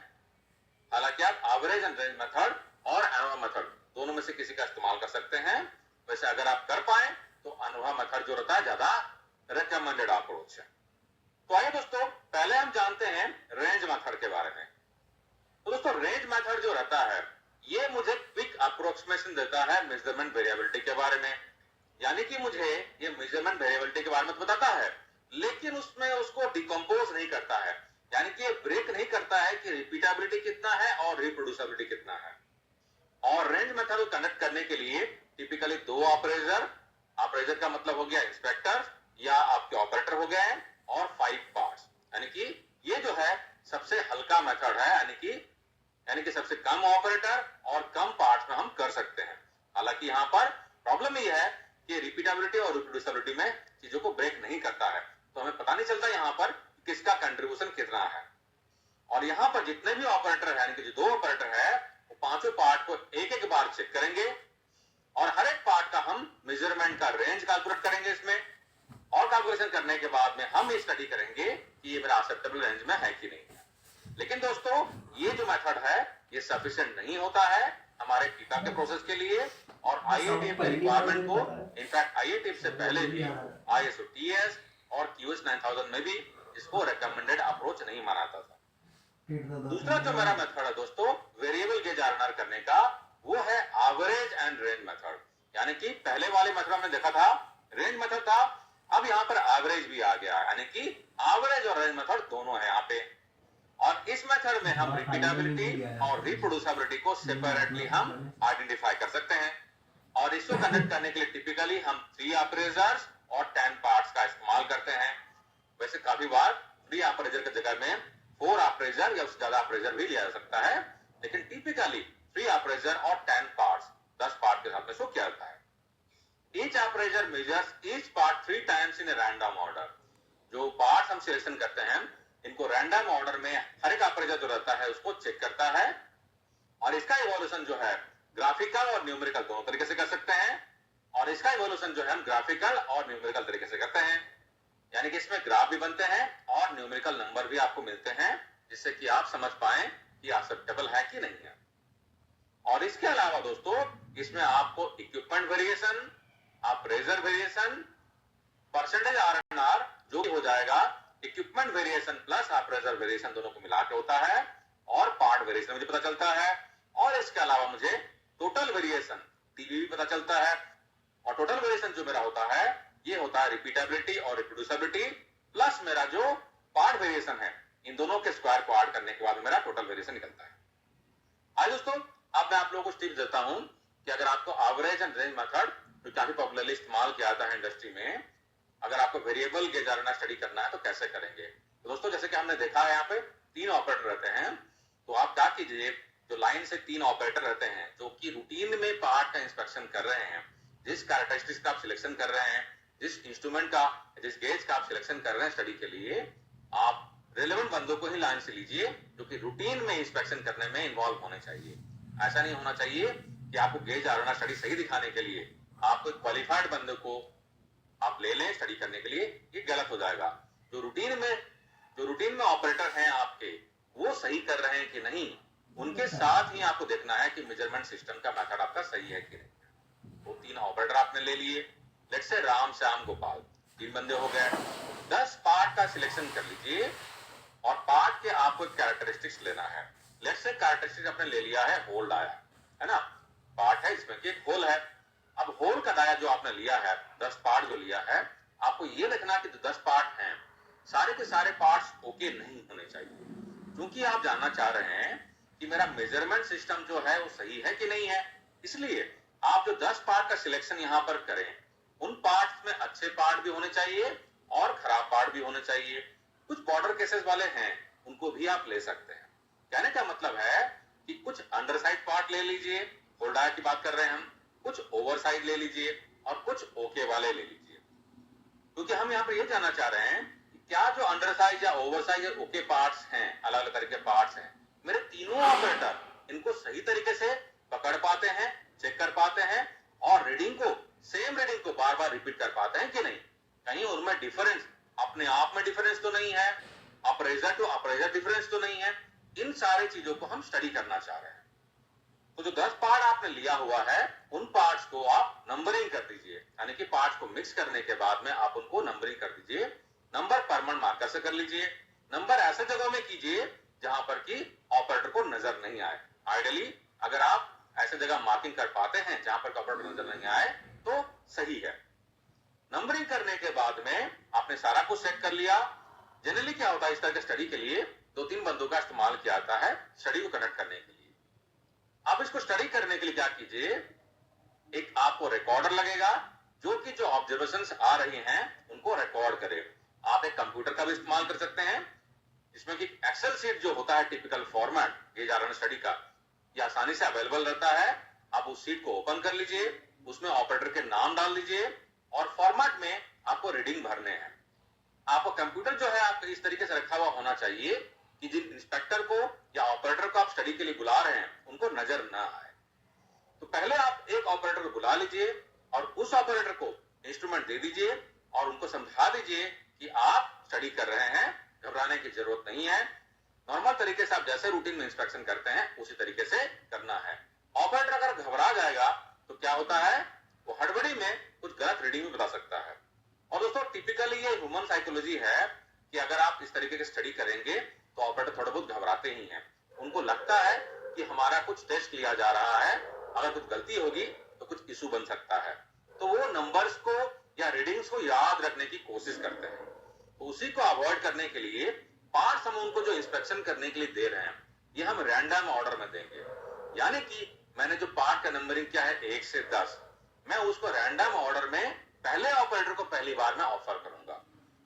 हालांकि आप एवरेज एंड रेंज मेथड और एनोवा मेथड दोनों में से किसी का इस्तेमाल कर सकते हैं। वैसे अगर आप कर पाए तो एनोवा मेथड जो रहता है ज्यादा रेकमेंडेड अप्रोच है। तो आइए दोस्तों पहले हम जानते हैं रेंज मेथड के बारे में। तो दोस्तों रेंज मेथड जो रहता है ये मुझे क्विक अप्रोक्सीमेशन देता है मेजरमेंट वेरिएबिलिटी के बारे में, यानी कि मुझे ये मेजरमेंट वेरिएबिलिटी के बारे में तो बताता है लेकिन उसमें उसको डिकम्पोज नहीं करता है, यानी कि ये ब्रेक नहीं करता है कि रिपीटेबिलिटी कितना है और रिप्रोड्यूसिबिलिटी कितना है। और रेंज मेथड को कनेक्ट करने के लिए टिपिकली 2 ऑपरेटर, ऑपरेटर का मतलब हो गया इंस्पेक्टर या आपके ऑपरेटर हो गए हैं, और 5 पार्ट्स, यानी कि ये जो है सबसे हल्का मेथड है, यानी कि सबसे कम ऑपरेटर और कम पार्ट्स में हम कर सकते हैं। हालांकि यहाँ पर प्रॉब्लम ये है कि रिपीटेबिलिटी और रिप्रोड्यूसिबिलिटी में चीजों को ब्रेक नहीं करता है, तो हमें पता नहीं चलता यहाँ पर किसका कंट्रीब्यूशन कितना है। और यहाँ पर जितने भी ऑपरेटर है, यानी कि जो 2 ऑपरेटर है, वो पांचों पार्ट को एक एक बार चेक करेंगे और हर एक पार्ट का हम मेजरमेंट का रेंज कैलकुलेट करेंगे इसमें, और कैलकुलेशन करने के बाद में हम ये स्टडी करेंगे कि ये मेरा एक्सेप्टेबल रेंज में है कि नहीं। लेकिन दोस्तों ये जो मेथड है ये सफिशिएंट नहीं होता है हमारे टीका के प्रोसेस के लिए, और आईएटीएफ के रिक्वायरमेंट को, इनफैक्ट आईएटीएफ से पहले भी आईएसओ टीएस और क्यूएस 9000 में भी इसको रिकमेंडेड अप्रोच नहीं माना था। दूसरा जो मेरा मेथड है दोस्तों वेरिएबल गेज आरएनआर करने का, वो है एवरेज एंड रेंज मेथड। यानी कि पहले वाले मेथड में देखा था रेंज मेथड था, अब यहाँ पर एवरेज भी आ गया, यानी कि एवरेज और रेंज मेथड दोनों है यहाँ पे। और इस मेथड में हम रिपीटेबिलिटी और रिप्रोड्यूसिबिलिटी को सेपरेटली हम आइडेंटिफाई कर सकते हैं, और इसको कंडक्ट करने के लिए टिपिकली हम 3 अप्रेजर्स और 10 पार्ट्स का इस्तेमाल करते हैं। वैसे काफी बार 3 अप्रेजर की जगह में 4 अप्रेजर या उससे ज्यादा अप्रेजर भी लिया जा सकता है, लेकिन टिपिकली 3 अप्रेजर और 10 पार्ट्स 10 पार्ट के साथ में शो किया जाता है। Each appraiser measures each part 3 times in a random order। जो पार्ट्स हम सिलेक्शन करते हैं इनको रैंडम ऑर्डर में हर एक अप्रेजर जो रहता है उसको चेक करता है, और इसका इवोल्यूशन जो है ग्राफिकल और न्यूमेरिकल दोनों तरीके से कर सकते हैं, और इसका इवोल्यूशन जो है हम ग्राफिकल और न्यूमेरिकल तरीके से करते हैं, यानी कि इसमें ग्राफ भी बनते हैं और न्यूमेरिकल नंबर भी आपको मिलते हैं, जिससे कि आप समझ पाएं कि एक्सेप्टेबल है कि नहीं है। और इसके अलावा दोस्तों इसमें आपको equipment variation, appraisal variation, percentage RNR जो हो जाएगा equipment variation plus appraisal variation दोनों को मिला के होता है, और पार्ट वेरिएशन मुझे पता चलता है, और इसके अलावा मुझे टोटल वेरिएशन टीवी भी पता चलता है। और टोटल वेरिएशन जो मेरा होता है ये होता है रिपीटेबिलिटी और रिप्रोड्यूसिबिलिटी प्लस मेरा जो पार्ट वेरिएशन है, इन दोनों के स्क्वायर को ऐड करने के बाद मेरा टोटल वेरिएशन निकलता है। आज दोस्तों अब मैं आप लोगों को टिप्स देता हूं कि अगर आपको एवरेज एंड रेंज मेथड जो काफी पॉपुलरली इस्तेमाल किया जाता है इंडस्ट्री में, अगर आपको वेरिएबल गेज आरएनआर स्टडी करना है तो कैसे करेंगे। तो दोस्तों जैसे कि हमने देखा है यहाँ पे 3 ऑपरेटर रहते हैं, तो आप क्या कीजिए, जो लाइन से 3 ऑपरेटर रहते हैं जो कि रूटीन में पार्ट का इंस्पेक्शन कर रहे हैं, जिस कैरेक्टरिस्टिक्स का आप सिलेक्शन कर रहे हैं, जिस इंस्ट्रूमेंट का, जिस गेज का आप सिलेक्शन कर रहे हैं स्टडी के लिए, आप रेलेवेंट बंदों को ही लाइन से लीजिए जो कि रूटीन में इंस्पेक्शन करने में इन्वॉल्व होने चाहिए। ऐसा नहीं होना चाहिए कि आपको गेज आरएनआर स्टडी सही दिखाने के लिए आपको एक क्वालिफाइड बंदे को आप ले लें स्टडी करने के लिए, ये गलत हो जाएगा। जो रूटीन में ऑपरेटर हैं आपके, वो सही कर रहे हैं कि नहीं, उनके साथ ही आपको देखना है कि मेजरमेंट सिस्टम का मेथड आपका सही है कि नहीं। वो 3 ऑपरेटर आपने ले लिए, लेट्स से राम, श्याम, गोपाल, 3 बंदे हो गए। 10 पार्ट का सिलेक्शन कर लीजिए, और पार्ट के आपको एक कैरेक्टरिस्टिक्स लेना है। लेट्स से कैरेक्टरिस्टिक्स आपने ले लिया है, होल डाया है ना, पार्ट है इसमें कि एक होल है। अब होल का डाया जो आपने लिया है, 10 पार्ट जो लिया है, आपको ये लिखना कि जो 10 पार्ट हैं सारे के सारे पार्ट्स ओके नहीं होने चाहिए, क्योंकि आप जानना चाह रहे हैं कि मेरा मेजरमेंट सिस्टम जो है वो सही है कि नहीं है। इसलिए आप जो 10 पार्ट का सिलेक्शन यहाँ पर करें, उन पार्ट्स में अच्छे पार्ट भी होने चाहिए और खराब पार्ट भी होने चाहिए। कुछ बॉर्डर केसेस वाले हैं उनको भी आप ले सकते हैं। कहने का मतलब है कि कुछ अंडरसाइड पार्ट ले लीजिए, होल्डाया की बात कर रहे हैं हम, कुछ ओवरसाइड ले लीजिए और कुछ ओके वाले ले लीजिए, क्योंकि हम यहाँ पर ये जानना चाह रहे हैं कि क्या जो अंडरसाइड या ओवरसाइड या ओके पार्ट्स हैं, अलग अलग तरह के पार्ट्स हैं, मेरे तीनों ऑपरेटर इनको सही तरीके से पकड़ पाते हैं, चेक कर पाते हैं, और रीडिंग को, सेम रीडिंग को बार बार रिपीट कर पाते हैं कि नहीं, कहीं उनमें डिफरेंस, अपने आप में डिफरेंस तो नहीं है, अप्रेजर टू अप्रेजर डिफरेंस तो नहीं है। इन सारी चीजों को हम स्टडी करना चाह रहे हैं। तो जो 10 पार्ट आपने लिया हुआ है, उन पार्ट्स को आप नंबरिंग कर दीजिए, यानी कि पार्ट्स को मिक्स करने के बाद में आप उनको नंबरिंग कर दीजिए। नंबर परमानेंट मार्कर से कर लीजिए। नंबर ऐसे जगहों में कीजिए जहां पर कि ऑपरेटर को नजर नहीं आए। आइडियली अगर आप ऐसे जगह मार्किंग कर पाते हैं जहां पर ऑपरेटर नजर नहीं आए तो सही है। नंबरिंग करने के बाद में आपने सारा कुछ सेट कर लिया। जनरली क्या होता है, इस तरह के स्टडी के लिए 2-3 बंदों का इस्तेमाल किया जाता है स्टडी को कंडक्ट करने के लिए। आप इसको स्टडी करने के लिए क्या कीजिए, एक आपको रिकॉर्डर लगेगा करेगा जो कि जो ऑब्जर्वेशंस आ रही हैं उनको रिकॉर्ड करे। आप एक कंप्यूटर का भी इस्तेमाल कर सकते हैं जिसमें कि एक्सेल शीट जो होता है टिपिकल फॉर्मेट ये जारन स्टडी का ये आसानी से अवेलेबल रहता है। आप उस शीट को ओपन कर लीजिए, उसमें ऑपरेटर के नाम डाल दीजिए और फॉर्मेट में आपको रीडिंग भरने हैं। आपको कंप्यूटर जो है आपको इस तरीके से रखा हुआ होना चाहिए कि जिन इंस्पेक्टर को या ऑपरेटर को आप स्टडी के लिए बुला रहे हैं उनको नजर ना आए। तो पहले आप एक ऑपरेटर को बुला लीजिए और उस ऑपरेटर को इंस्ट्रूमेंट दे दीजिए और उनको समझा दीजिए कि आप स्टडी कर रहे हैं, घबराने की जरूरत नहीं है। नॉर्मल तरीके से आप जैसे रूटीन में इंस्पेक्शन करते हैं उसी तरीके से करना है। ऑपरेटर अगर घबरा जाएगा तो क्या होता है, वो हड़बड़ी में कुछ गलत रीडिंग भी बता सकता है। और दोस्तों टिपिकली ये ह्यूमन साइकोलॉजी है कि अगर आप इस तरीके की स्टडी करेंगे तो ऑपरेटर थोड़ा बहुत घबराते ही हैं। उनको लगता है कि हमारा कुछ टेस्ट लिया जा रहा है, अगर कुछ गलती होगी तो कुछ इशू बन सकता है, तो वो नंबर्स को या रीडिंग्स को याद रखने की कोशिश करते हैं। तो उसी को अवॉइड करने के लिए पार्ट्स हम उनको जो इंस्पेक्शन करने के लिए दे रहे हैं ये हम रैंडम ऑर्डर में देंगे। यानी कि मैंने जो पार्ट का नंबरिंग किया है 1 से 10, मैं उसको रैंडम ऑर्डर में पहले ऑपरेटर को पहली बार में ऑफर करूंगा।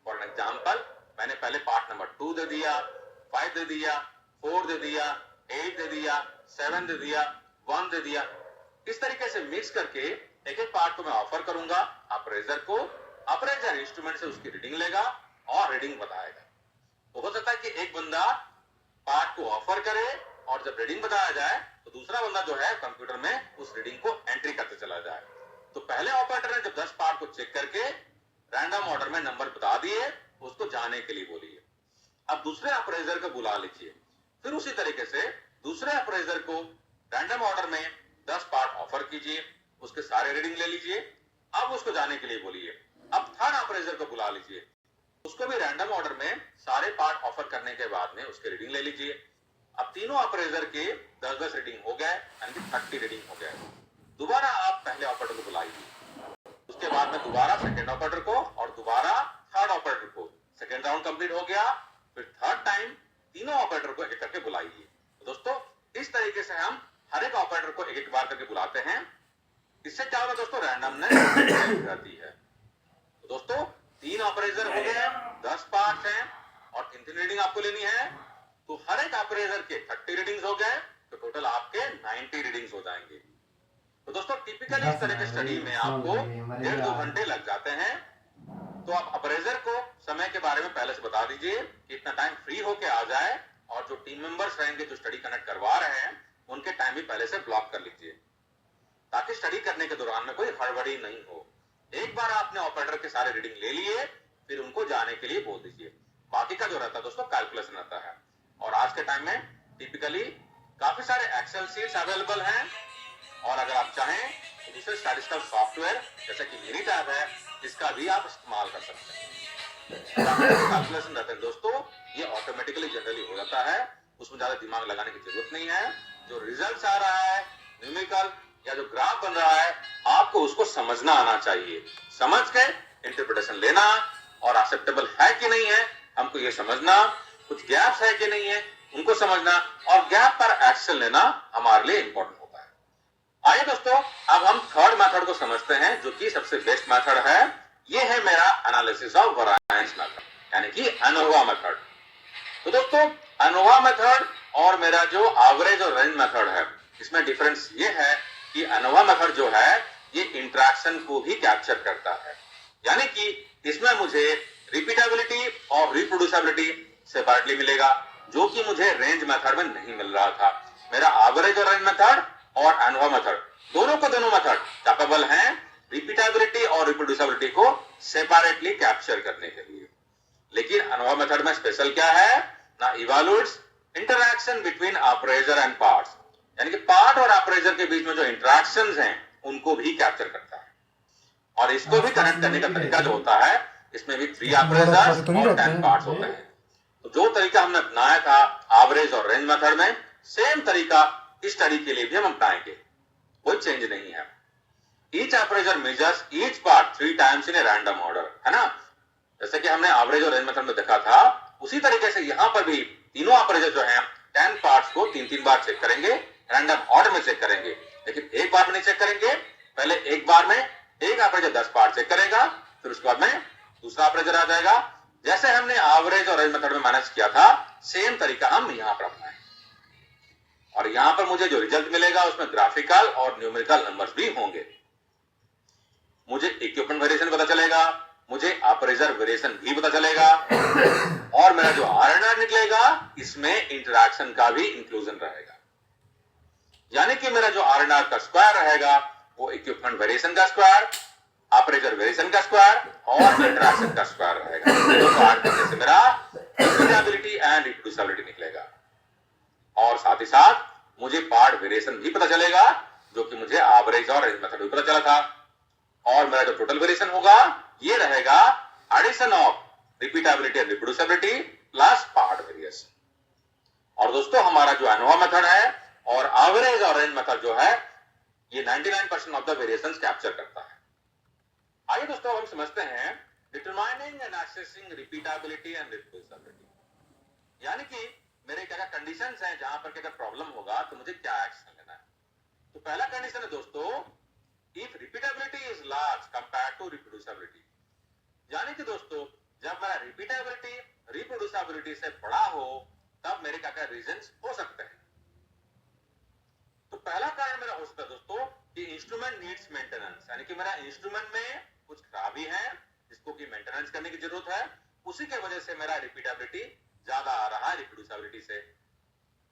फॉर एग्जांपल मैंने पहले पार्ट नंबर 2 दे दिया, 5 दे दिया, 4 दे दिया, 8 दे दिया, 7 दे दिया, 1 दे दिया। इस तरीके से मिक्स करके एक एक पार्ट को मैं ऑफर करूंगा अप्रेजर को। अप्रेजर इंस्ट्रूमेंट से उसकी रीडिंग लेगा और रीडिंग बताएगा। तो हो सकता है कि एक बंदा पार्ट को ऑफर करे और जब रीडिंग बताया जाए तो दूसरा बंदा जो है कंप्यूटर में उस रीडिंग को एंट्री करते चला जाए। तो पहले ऑपरेटर ने जब 10 पार्ट को चेक करके रैंडम ऑर्डर में नंबर बता दिए, उसको जाने के लिए बोलिए। अब दूसरे अप्रेजर को बुला लीजिए, फिर उसी तरीके से दूसरे अप्रेजर को रैंडम ऑर्डर में 10 पार्ट ऑफर कीजिए, उसके सारे रीडिंग ले लीजिए, अब उसको जाने के लिए बोलिए। अब थर्ड अप्रेजर को बुला लीजिए, उसको भी रैंडम ऑर्डर में सारे पार्ट ऑफर करने के बाद में उसके रीडिंग ले लीजिए। अब तीनों अप्रेजर के 10-10 रीडिंग हो गए, यानी 30 रीडिंग हो गए। दोबारा आप पहले ऑपरेटर को बुलाइए, उसके बाद में दोबारा सेकेंड ऑपरेटर को और दोबारा थर्ड ऑपरेटर को। सेकेंड राउंड कंप्लीट हो गया, फिर थर्ड टाइम तीनों ऑपरेटर को एक करके बुलाइए। तो दोस्तों इस तरीके से हम हर एक ऑपरेटर को एक एक बार करके बुलाते हैं। इससे क्या होगा दोस्तों, रैंडमनेस रहती है। तो दोस्तों 3 ऑपरेटर हो गए, 10 पार्ट्स हैं और 3 रीडिंग आपको लेनी है। तो हर एक ऑपरेटर के 30 रीडिंग्स हो गए, तो टोटल आपके 90 रीडिंग्स हो जाएंगे। तो दोस्तों टिपिकली इस तरह के स्टडी में आपको 1.5-2 घंटे लग जाते हैं। तो आप अप्रेजर को समय के बारे में पहले से बता दीजिए कि इतना टाइम फ्री होके आ जाए, और जो टीम मेंबर्स रहेंगे जो स्टडी कनेक्ट करवा रहे हैं उनके टाइम भी पहले से ब्लॉक कर लीजिए, ताकि स्टडी करने के दौरान में कोई हड़बड़ी नहीं हो। एक बार आपने ऑपरेटर के सारे रीडिंग ले लिए, फिर उनको जाने के लिए बोल दीजिए। बाकी का जो रहता है दोस्तों कैलकुलेशन रहता है। और आज के टाइम में टिपिकली काफी सारे एक्सेल शीट्स अवेलेबल हैं, और अगर आप चाहें तो दूसरे स्टैटिस्टिकल सॉफ्टवेयर जैसे कि मेरी टैब है, इसका भी आप इस्तेमाल कर सकते हैं। कैलकुलेशन रहते हैं दोस्तों, ये ऑटोमेटिकली जनरली हो जाता है, उसमें ज्यादा दिमाग लगाने की जरूरत नहीं है। जो रिजल्ट आ रहा है न्यूमेरिकल या जो ग्राफ बन रहा है, आपको उसको समझना आना चाहिए। समझ के इंटरप्रिटेशन लेना, और एक्सेप्टेबल है कि नहीं है हमको ये समझना, कुछ गैप्स है कि नहीं है उनको समझना, और गैप पर एक्शन लेना हमारे लिए इंपॉर्टेंट होता है। आइए दोस्तों अब हम थर्ड मेथड को समझते हैं, जो कि सबसे बेस्ट मेथड है। ये है मेरा एनालिसिस ऑफ वेरिएंस मेथड, यानी कि एनोवा मेथड। तो दोस्तों एनोवा मेथड और मेरा जो एवरेज और रेंज मेथड है, इसमें डिफरेंस ये है कि एनोवा मेथड जो है ये इंटरेक्शन को भी कैप्चर करता है, यानी कि इसमें मुझे रिपीटेबिलिटी और रिप्रोड्यूसिबिलिटी सेपरेटली मिलेगा, जो कि मुझे रेंज मेथड में नहीं मिल रहा था। मेरा एवरेज और रेंज मेथड और एनोवा मेथड दोनों मेथड कैपेबल हैं रिपीटेबिलिटी और रिप्रोड्यूसिबिलिटी को सेपरेटली कैप्चर करने के लिए। लेकिन एनोवा मेथड में स्पेशल क्या है ना, evaluates interaction between appraiser and parts, यानी कि पार्ट और अप्रेजर के बीच में जो इंटरैक्शंस हैं उनको भी कैप्चर करता है। और इसको भी कनेक्ट करने का तरीका जो होता है, इसमें भी 3 अप्रेजर्स और 10 पार्ट्स होते हैं। तो जो तरीका हमने अपनाया था एवरेज और रेंज मेथड में, सेम तरीका इस स्टडी के लिए भी हम अपनाएंगे, कोई चेंज नहीं है। Each appraisal measures each part 3 times in a random order, है ना। जैसे कि हमने एवरेज और रेंज मेथड में देखा था, उसी तरीके से यहां पर भी तीनों अप्रेजर जो हैं 10 पार्ट्स को 3-3 बार चेक रैंडम ऑर्डर में चेक करेंगे। लेकिन एक बार में नहीं चेक करेंगे, पहले एक बार में एक नजर आ जाएगा। जैसे हमने एवरेज और रेंज मेथड में मैनेज किया था, सेम तरीका हम यहां पर अपनाएं, और यहां पर मुझे जो रिजल्ट मिलेगा उसमें ग्राफिकल और न्यूमेरिकल नंबर्स भी होंगे। मुझे इक्विपमेंट वेरिएशन पता चलेगा, मुझे अप्रेजर वेरिएशन भी पता चलेगा, और मेरा जो आरएनआर निकलेगा इसमें इंटरैक्शन का भी इंक्लूजन रहेगा। यानी कि मेरा जो आरएनआर का स्क्वायर रहेगा वो इक्विपमेंट वेरिएशन का स्क्वायर, अप्रेजर वेरिएशन का स्क्वायर और इंटरैक्शन का स्क्वायर रहेगा। तो ऐड करने से मेरा रिपीटेबिलिटी एंड रिप्रोड्यूसिबिलिटी निकलेगा, और साथ ही साथ मुझे पार्ट वेरिएशन भी पता चलेगा, जो कि मुझे एवरेज और रेंज मेथड भी पता चला था। और मेरा जो टोटल वेरिएशन होगा ये रहेगा addition of repeatability and reproducibility plus part variation. और दोस्तों हमारा जो एनोवा मेथड है और एवरेज और रेंज मेथड जो है ये 99% ऑफ द वेरिएशंस कैप्चर करता है। आइए दोस्तों हम समझते हैं determining and accessing repeatability and reproducibility. यानी कि मेरे क्या क्या कंडीशंस हैं जहां पर अगर प्रॉब्लम होगा तो मुझे क्या एक्शन लेना है। तो पहला कंडीशन है दोस्तों, if repeatability is large compared to reproducibility. यानी कि दोस्तों जब मेरा रिपीटेबिलिटी रिप्रोड्यूसिबिलिटी से बड़ा हो तब मेरे क्या क्या रीजंस हो सकते हैं। तो पहला कारण मेरा हो सकता है दोस्तों कि इंस्ट्रूमेंट नीड्स मेंटेनेंस, यानी कि मेरा इंस्ट्रूमेंट में कुछ खराबी है जिसको कि मेंटेनेंस करने की जरूरत है, उसी के वजह से मेरा रिपीटेबिलिटी ज्यादा आ रहा है रिप्रोड्यूसिबिलिटी से।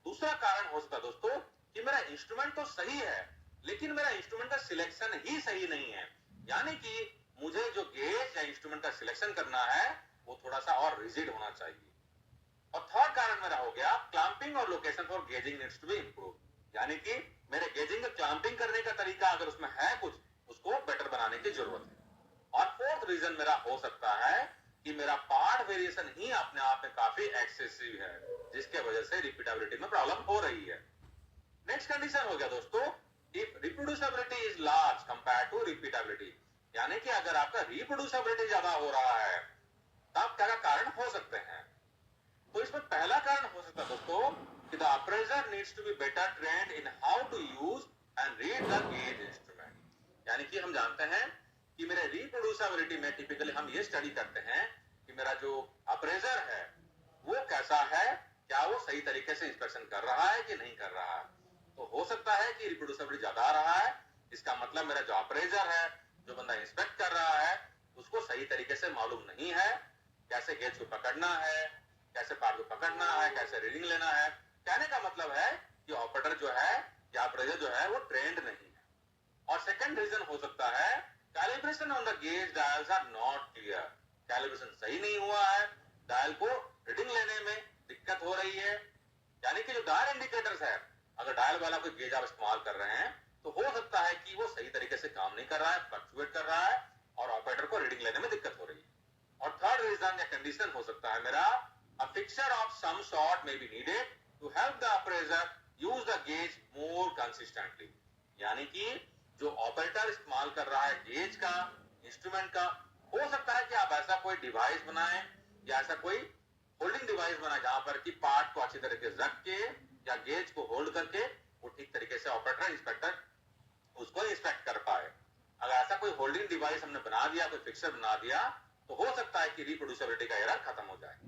दूसरा कारण हो सकता है दोस्तों कि मेरा इंस्ट्रूमेंट तो सही है लेकिन मेरा इंस्ट्रूमेंट का सिलेक्शन ही सही नहीं है, यानी कि मुझे जो गेज या इंस्ट्रूमेंट का सिलेक्शन करना है वो थोड़ा सा और रिजिड होना चाहिए। और थर्ड कारण मेरा हो गया क्लैंपिंग और location for gauging needs to be improve, यानी कि मेरे गेजिंग का क्लैंपिंग करने का तरीका अगर उसमें है कुछ, उसको बेटर बनाने की जरूरत है। और फोर्थ रीजन मेरा हो सकता है कि मेरा पार्ट वेरिएशन ही अपने आप में काफी एक्सेसिव है, जिसके वजह से रिपीटेबिलिटी में प्रॉब्लम हो रही है। नेक्स्ट कंडीशन हो गया दोस्तों, if reproducibility is large compared to repeatability, यानी कि अगर आपका रिप्रोड्यूसिबिलिटी ज्यादा हो रहा है तब क्या कारण हो सकते हैं। तो इसमें पहला कारण हो सकता है दोस्तों कि the appraiser needs to be better trained in how to use and read the gauge instrument. यानी कि हम जानते हैं कि मेरे रिप्रोड्यूसिबिलिटी में टिपिकली हम ये स्टडी करते हैं कि मेरा जो अप्रेजर है वो कैसा है, क्या वो सही तरीके से इंस्पेक्शन कर रहा है कि नहीं कर रहा है। तो हो सकता है कि रिप्रोड्यूसिबिलिटी ज्यादा आ रहा है, इसका मतलब मेरा जो अप्रेजर है, जो बंदा इंस्पेक्ट कर रहा है, उसको सही तरीके से मालूम नहीं है कैसे गेज को पकड़ना है, कैसे पार्ट को पकड़ना है, कैसे रीडिंग लेना है। कहने का मतलब है कि ऑपरेटर जो है या अप्रेजर जो है वो ट्रेंड नहीं है। और सेकंड रीजन हो सकता है calibration on the gauge dials are not clear, calibration सही नहीं हुआ है, डायल को रीडिंग लेने में दिक्कत हो रही है। यानी कि जो डायल इंडिकेटर्स है, अगर डायल वाला कोई गेज आप इस्तेमाल कर रहे हैं तो हो सकता है कि वो सही तरीके से काम नहीं कर रहा है, फ्लक्चुएट कर रहा है और ऑपरेटर को रीडिंग लेने में दिक्कत हो रही है। और थर्ड रीजन या कंडीशन हो सकता है मेरा a fixture of some sort may be needed to help the appraiser use the gauge more consistently, यानी कि जो ऑपरेटर इस्तेमाल कर रहा है गेज का, इंस्ट्रूमेंट का, हो सकता है कि आप ऐसा कोई डिवाइस बनाएं या ऐसा कोई होल्डिंग डिवाइस बनाएं जहां पर कि पार्ट को अच्छी तरीके से रख के या गेज को होल्ड करके वो ठीक तरीके से ऑपरेटर इंस्पेक्टर उसको इंस्पेक्ट कर पाए। अगर ऐसा कोई होल्डिंग डिवाइस हमने बना दिया, कोई फिक्सर बना दिया, तो हो सकता है कि रिप्रोड्यूसिबिलिटी का एरर खत्म हो जाए।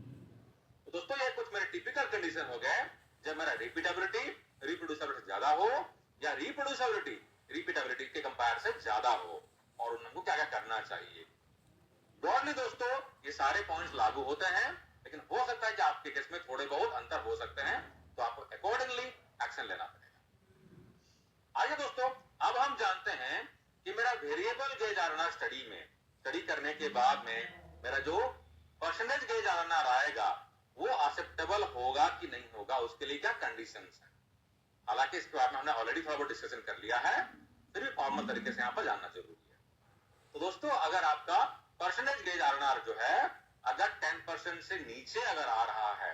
तो दोस्तों ये कुछ मेरे टिपिकल कंडीशन हो गए जब मेरा रिपीटेबिलिटी रिप्रोड्यूसिबिलिटी ज्यादा हो या रिप्रोड्यूसिबिलिटी रिपीटेबिलिटी के कंपेयर से ज्यादा हो, और उनको क्या क्या करना चाहिए। ब्रॉडली दोस्तों ये सारे पॉइंट्स लागू होते हैं, लेकिन हो सकता है कि आपके केस में थोड़े बहुत अंतर हो सकते हैं, तो आपको अकॉर्डिंगली एक्शन लेना पड़ेगा। आइए दोस्तों अब हम जानते हैं कि मेरा वेरिएबल गेज आरएनआर स्टडी करने के बाद में मेरा जो परसेंटेज गेज आरएनआर आएगा वो एक्सेप्टेबल होगा कि नहीं होगा, उसके लिए क्या कंडीशंस हैं। हालांकि इसके बारे में हमने ऑलरेडी थोड़ा बहुत डिस्कशन कर लिया है, फिर भी फॉर्मल तरीके से यहाँ पर जानना जरूरी है। तो दोस्तों अगर आपका परसेंटेज गेज आरएनआर जो है अगर 10% से नीचे अगर आ रहा है,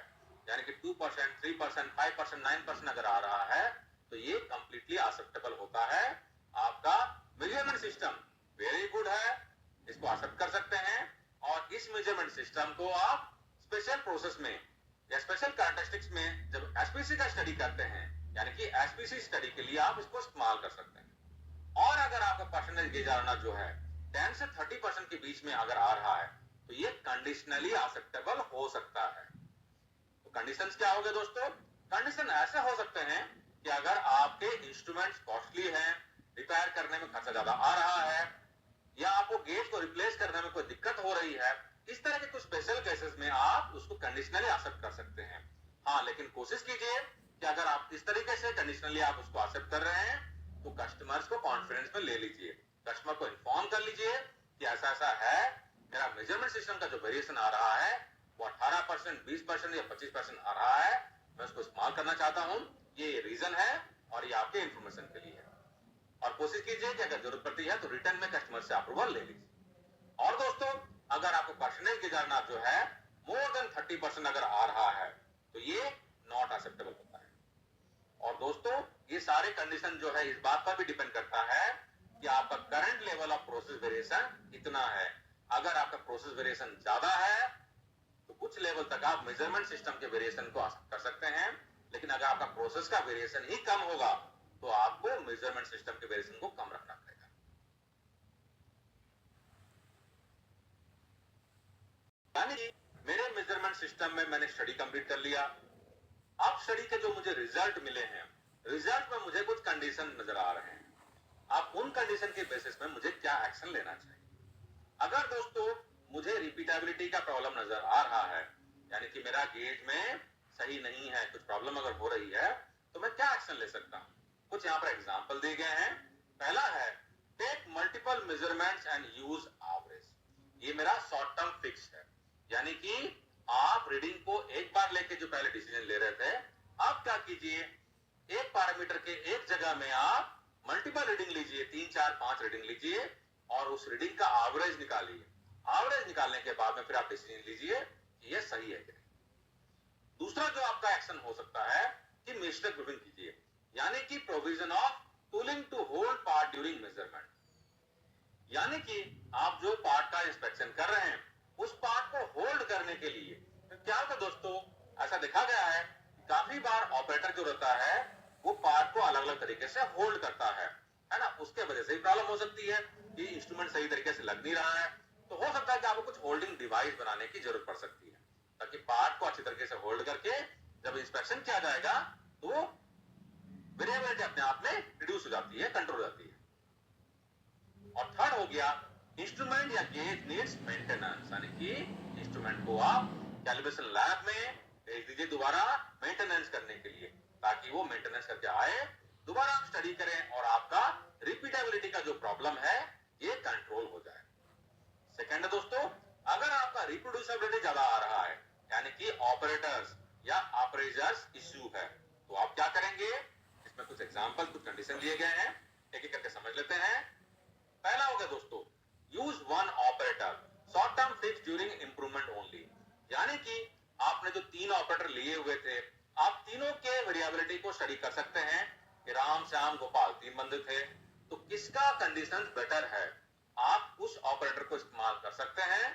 यानी कि 2%, 3%, 5%, 9% अगर आ रहा है, तो ये कंप्लीटली एक्सेप्टेबल होता है। आपका मेजरमेंट सिस्टम वेरी गुड है, इसको एक्सेप्ट कर सकते हैं, और इस मेजरमेंट सिस्टम को आप स्पेशल प्रोसेस में या स्पेशल कैरेक्टरिस्टिक्स में जब एसपीसी का स्टडी करते हैं, यानी कि एसपीसी स्टडी के लिए आप इसको इस्तेमाल कर सकते हैं। और अगर आपका परसेंटेज गेज आरएनआर जो है 10 से 30% के बीच में अगर आ रहा है, तो ये कंडीशनली एक्सेप्टेबल हो सकता है। तो कंडीशंस क्या हो गए दोस्तों? कंडीशन ऐसे हो सकते हैं कि अगर आपके इंस्ट्रूमेंट्स कॉस्टली हैं, रिपेयर करने में खर्चा ज्यादा आ रहा है, या आपको गेज को रिप्लेस करने में कोई दिक्कत हो रही है, इस तरह के कुछ स्पेशल केसेस में आप उसको कंडीशनली एक्सेप्ट कर सकते हैं। हाँ, लेकिन कोशिश कीजिए कि अगर आप इस तरीके से कंडीशनली आप उसको एक्सेप्ट कर रहे हैं तो कस्टमर्स को कॉन्फिडेंस में ले लीजिए, कस्टमर को इन्फॉर्म कर लीजिए कि ऐसा ऐसा है, मेरा मेजरमेंट सिस्टम का जो वेरिएशन आ रहा है वो 18%, 20% या 25% आ रहा है, मैं उसको इस्तेमाल करना चाहता हूं, ये रीजन है और ये आपके इंफॉर्मेशन के लिए है। और कोशिश कीजिए कि अगर जरूरत पड़ती है तो रिटर्न में कस्टमर से अप्रूवल ले लीजिए। और दोस्तों, अगर आपको परसेंटेज गुजारना जो है मोर देन 30% अगर आ रहा है तो ये नॉट एक्सेप्टेबल होता है। और दोस्तों, ये सारे कंडीशन जो है इस बात पर भी डिपेंड करता है कि आपका current level of process variation कितना है। अगर आपका प्रोसेस वेरिएशन ज्यादा है तो कुछ लेवल तक आप मेजरमेंट सिस्टम के वेरिएशन को कर सकते हैं, लेकिन अगर आपका प्रोसेस का वेरिएशन ही कम होगा तो आपको मेजरमेंट सिस्टम के वेरिएशन को कम रखना पड़ेगा। यानी मेरे मेजरमेंट सिस्टम में मैंने स्टडी कंप्लीट कर लिया, अब स्टडी के जो मुझे रिजल्ट मिले हैं, रिजल्ट में मुझे कुछ कंडीशन नजर आ रहे हैं, अब उन कंडीशन के बेसिस में मुझे क्या एक्शन लेना चाहिए। अगर दोस्तों मुझे रिपीटेबिलिटी का प्रॉब्लम नजर आ रहा है, यानी कि मेरा गेज में सही नहीं है, कुछ प्रॉब्लम अगर हो रही है तो मैं क्या एक्शन ले सकता हूं? कुछ यहां पर एग्जांपल दिए गए हैं। पहला है take multiple measurements and use average. ये मेरा शॉर्ट टर्म फिक्स है, यानी कि आप रीडिंग को एक बार लेके जो पहले डिसीजन ले रहे थे, आप क्या कीजिए, एक पैरामीटर के एक जगह में आप मल्टीपल रीडिंग लीजिए, 3, 4, 5 रीडिंग लीजिए और उस रीडिंग का एवरेज निकालिए। एवरेज निकालने के बाद में फिर आप डिसीजन लीजिए कि ये सही है कि नहीं। दूसरा जो आपका एक्शन हो सकता है कि मिस्टेक प्रूविंग कीजिए, यानी कि provision of tooling to hold part during measurement. यानी कि आप जो पार्ट का इंस्पेक्शन कर रहे हैं उस पार्ट को होल्ड करने के लिए तो क्या होता है दोस्तों, ऐसा देखा गया है काफी बार ऑपरेटर जो रहता है वो पार्ट को अलग अलग तरीके से होल्ड करता है ना, उसके वजह से भी प्रॉब्लम हो सकती है कि इंस्ट्रूमेंट सही तरीके से लग नहीं रहा है। तो हो सकता है कि आपको कुछ होल्डिंग डिवाइस बनाने की जरूरत पड़ सकती है ताकि पार्ट को अच्छी तरीके से होल्ड करके जब इंस्पेक्शन किया जाएगा तो वेरिएबिलिटी अपने आप में रिड्यूस हो जाती है, कंट्रोल हो जाती है। और थर्ड हो गया इंस्ट्रूमेंट या गेज नीड्स मेंटेनेंस, यानी कि इंस्ट्रूमेंट को आप कैलिब्रेशन लैब में भेज दीजिए दोबारा मेंटेनेंस करने के लिए, ताकि वो मेंटेनेंस करके आए, दोबारा आप स्टडी करें और आपका रिपीटेबिलिटी का जो प्रॉब्लम है ये कंट्रोल हो जाए। सेकंड है दोस्तों, अगर आपका रिप्रोड्यूसिबिलिटी ज्यादा आ रहा है, यानी कि ऑपरेटर्स या ऑपरेटर्स इश्यू है, तो आप क्या करेंगे, इसमें कुछ एग्जांपल, कुछ कंडीशन दिए गए हैं, एक एक करके समझ लेते हैं। पहला हो गया दोस्तों, use one operator short term fix during improvement only. यानी कि आपने जो 3 ऑपरेटर लिए हुए थे, आप तीनों के वेरिएबिलिटी को स्टडी कर सकते हैं कि राम श्याम गोपाल 3 बंदे थे, तो किसका कंडीशन बेटर है, आप उस ऑपरेटर को इस्तेमाल कर सकते हैं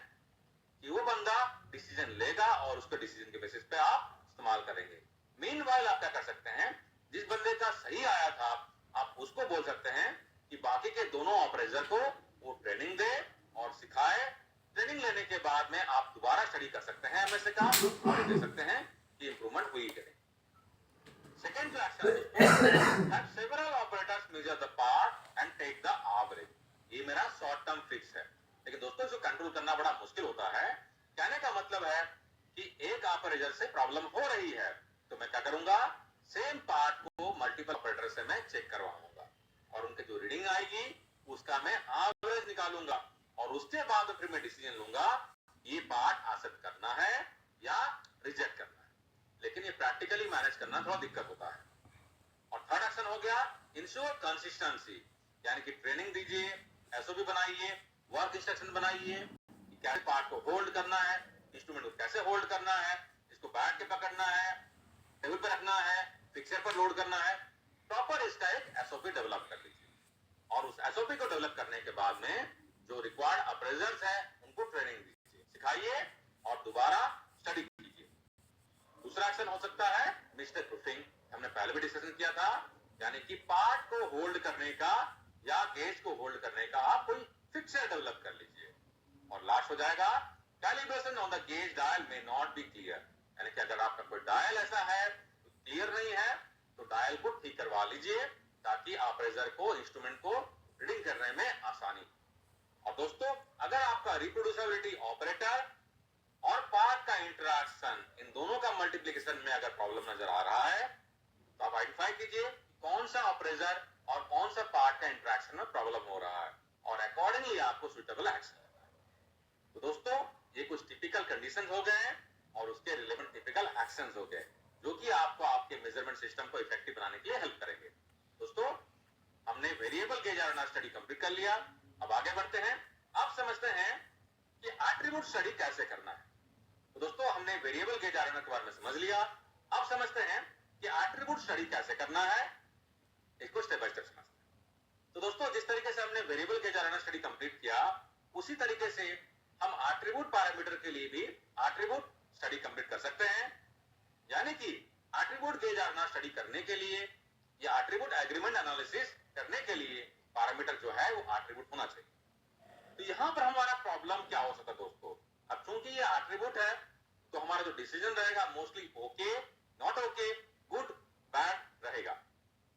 कि वो बंदा डिसीजन लेगा और उसके डिसीजन के बेसिस पे आप इस्तेमाल करेंगे। मीनवाइल आप क्या कर सकते हैं, जिस बंदे का सही आया था आप उसको बोल सकते हैं कि बाकी के दोनों ऑपरेटर को वो ट्रेनिंग दे और सिखाए। ट्रेनिंग लेने के बाद में आप दोबारा स्टडी कर सकते हैं एमएसए का और दे सकते हैं कि इंप्रूवमेंट हुई कि नहीं। सेकंड जो एक्शन है, several operators measure the part and take the average. ये मेरा शॉर्ट टर्म फिक्स है, लेकिन दोस्तों इसको कंट्रोल करना बड़ा मुश्किल होता है। कहने का मतलब है कि एक ऑपरेटर से प्रॉब्लम हो रही है तो मैं क्या करूंगा, सेम पार्ट को मल्टीपल ऑपरेटर से मैं चेक करवाऊंगा और उनके जो रीडिंग आएगी उसका मैं एवरेज निकालूंगा और उसके बाद फिर मैं डिसीजन लूंगा ये पार्ट एक्सेप्ट करना है या रिजेक्ट करना है। लेकिन ये प्रैक्टिकली मैनेज करना थोड़ा दिक्कत होता है। और थर्ड एक्शन हो गया इंश्योर कंसिस्टेंसी, यानी कि ट्रेनिंग दीजिए, एसओपी बनाइए, वर्क इंस्ट्रक्शन बनाइए, कैसे पार्ट को होल्ड करना है, इंस्ट्रूमेंट को कैसे होल्ड करना है, इसको बैठ के पकड़ना है, टेबल पे रखना है, फिक्सर पर लोड करना है, प्रॉपर इसका एक एसओपी डेवलप कर लीजिए और उस एसओपी को डेवलप करने के बाद में जो रिक्वायर्ड अप्रेजर्स हैं उनको ट्रेनिंग दीजिए, सिखाइए और दोबारा स्टडी कीजिए। दूसरा एक्शन हो सकता है मिस्टेक प्रूफिंग, हमने पहले भी डिस्कशन किया था, यानी कि पार्ट को होल्ड करने का या गेज को होल्ड करने का आप कोई फिक्सर डेवलप कर लीजिए। और लास्ट हो जाएगा calibration on the gauge dial may not be clear. यानी कि अगर आपका कोई डायल ऐसा है तो क्लियर नहीं है तो डायल को ठीक करवा लीजिए ताकि ऑपरेटर को इंस्ट्रूमेंट को रीडिंग करने में आसानी। और दोस्तों अगर आपका रिप्रोड्यूसिबिलिटी ऑपरेटर और पार्ट का इंटरेक्शन इन दोनों का मल्टीप्लिकेशन में अगर प्रॉब्लम नजर आ रहा है तो आप आइडेंटिफाई कीजिए कौन सा ऑपरेटर और कौन सा पार्ट का इंटरेक्शन में प्रॉब्लम हो रहा है और अकॉर्डिंगली आपको सुटेबल एक्शन लेना है। तो दोस्तों ये कुछ टिपिकल कंडीशन हो गए हैं और उसके रिलेवेंट टिपिकल एक्शंस हो गए जो कि आपको आपके मेजरमेंट सिस्टम को इफेक्टिव बनाने के लिए हेल्प करेंगे। दोस्तों हमने variable gauge R study complete कर लिया। अब आगे बढ़ते हैं। अब समझते हैं कि एट्रीब्यूट स्टडी कैसे करना है। तो दोस्तों हमने वेरिएबल गेज आर के बारे में समझ लिया। अब समझते हैं कि एट्रीब्यूट स्टडी कैसे करना है, इसको स्टेप बाय स्टेप समझते हैं। तो दोस्तों जिस तरीके से हमने variable gauge R study complete किया उसी तरीके से हम एट्रीब्यूट पैरामीटर के लिए भी एट्रीब्यूट स्टडी कंप्लीट कर सकते हैं। यानी कि एट्रीब्यूट गेज आर स्टडी करने के लिए या एट्रीब्यूट एग्रीमेंट एनालिसिस करने के लिए पैरामीटर जो है वो एट्रीब्यूट होना चाहिए। तो यहां पर हमारा प्रॉब्लम क्या हो सकता है दोस्तों, अब चूंकि ये एट्रीब्यूट है तो हमारा जो डिसीजन रहेगा mostly okay, not okay, good, bad रहेगा।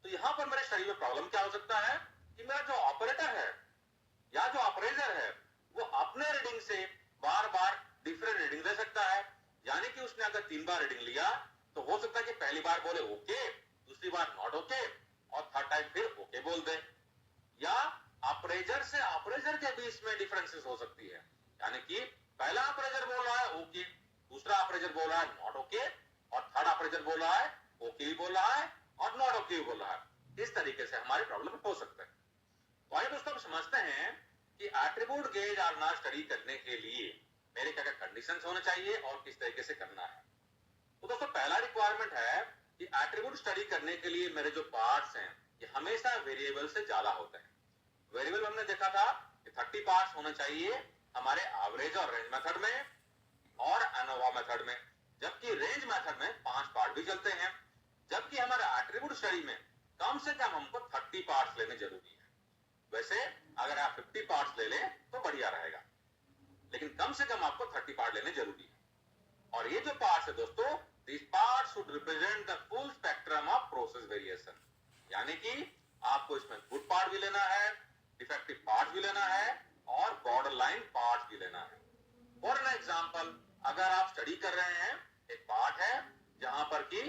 तो यहां पर मेरे स्टडी में प्रॉब्लम क्या हो सकता है कि मेरा जो ऑपरेटर है या जो ऑपरेटर है वो अपने रीडिंग से बार बार डिफरेंट रीडिंग दे सकता है। यानी कि उसने अगर 3 बार रीडिंग लिया तो हो सकता है कि पहली बार बोले ओके, दूसरी बार नॉट ओके और थर्ड टाइम फिर ओके बोल दे। या अप्रेजर से अप्रेजर के बीच में डिफरेंसेस हो सकती है। यानी कि पहला अप्रेजर बोल रहा है ओके, दूसरा अप्रेजर बोल रहा है नॉट ओके और थर्ड अप्रेजर बोल रहा है ओके भी बोल रहा है और नॉट ओके भी बोल रहा है। इस तरीके से हमारे प्रॉब्लम हो सकते हैं। तो आइए दोस्तों हम समझते हैं कि एट्रीब्यूट गेज आर स्टडी करने के लिए मेरे क्या क्या कंडीशंस होने चाहिए और किस तरीके से करना है। तो दोस्तों पहला रिक्वायरमेंट है कि एट्रीब्यूट स्टडी करने के लिए मेरे जो पार्ट्स हैं ये हमेशा वेरिएबल से ज्यादा होते हैं। वेरिएबल हमने देखा था कि 30 पार्ट्स होने चाहिए हमारे एवरेज और रेंज मेथड में और एनोवा मेथड में, जबकि रेंज मेथड में 5 पार्ट भी चलते हैं। जबकि हमारे एट्रीब्यूट स्टडी में कम से कम हमको 30 पार्ट्स लेने जरूरी है। वैसे अगर आप 50 पार्ट्स ले लें तो बढ़िया रहेगा, लेकिन कम से कम आपको 30 पार्ट लेने जरूरी है। और ये जो पार्ट्स है दोस्तों, this part should represent the full spectrum of process variation. यानी कि आपको इसमें गुड पार्ट भी लेना है, डिफेक्टिव पार्ट भी लेना है और बॉर्डर लाइन पार्ट भी लेना है। फॉर एन एग्जाम्पल अगर आप स्टडी कर रहे हैं एक पार्ट है जहां पर कि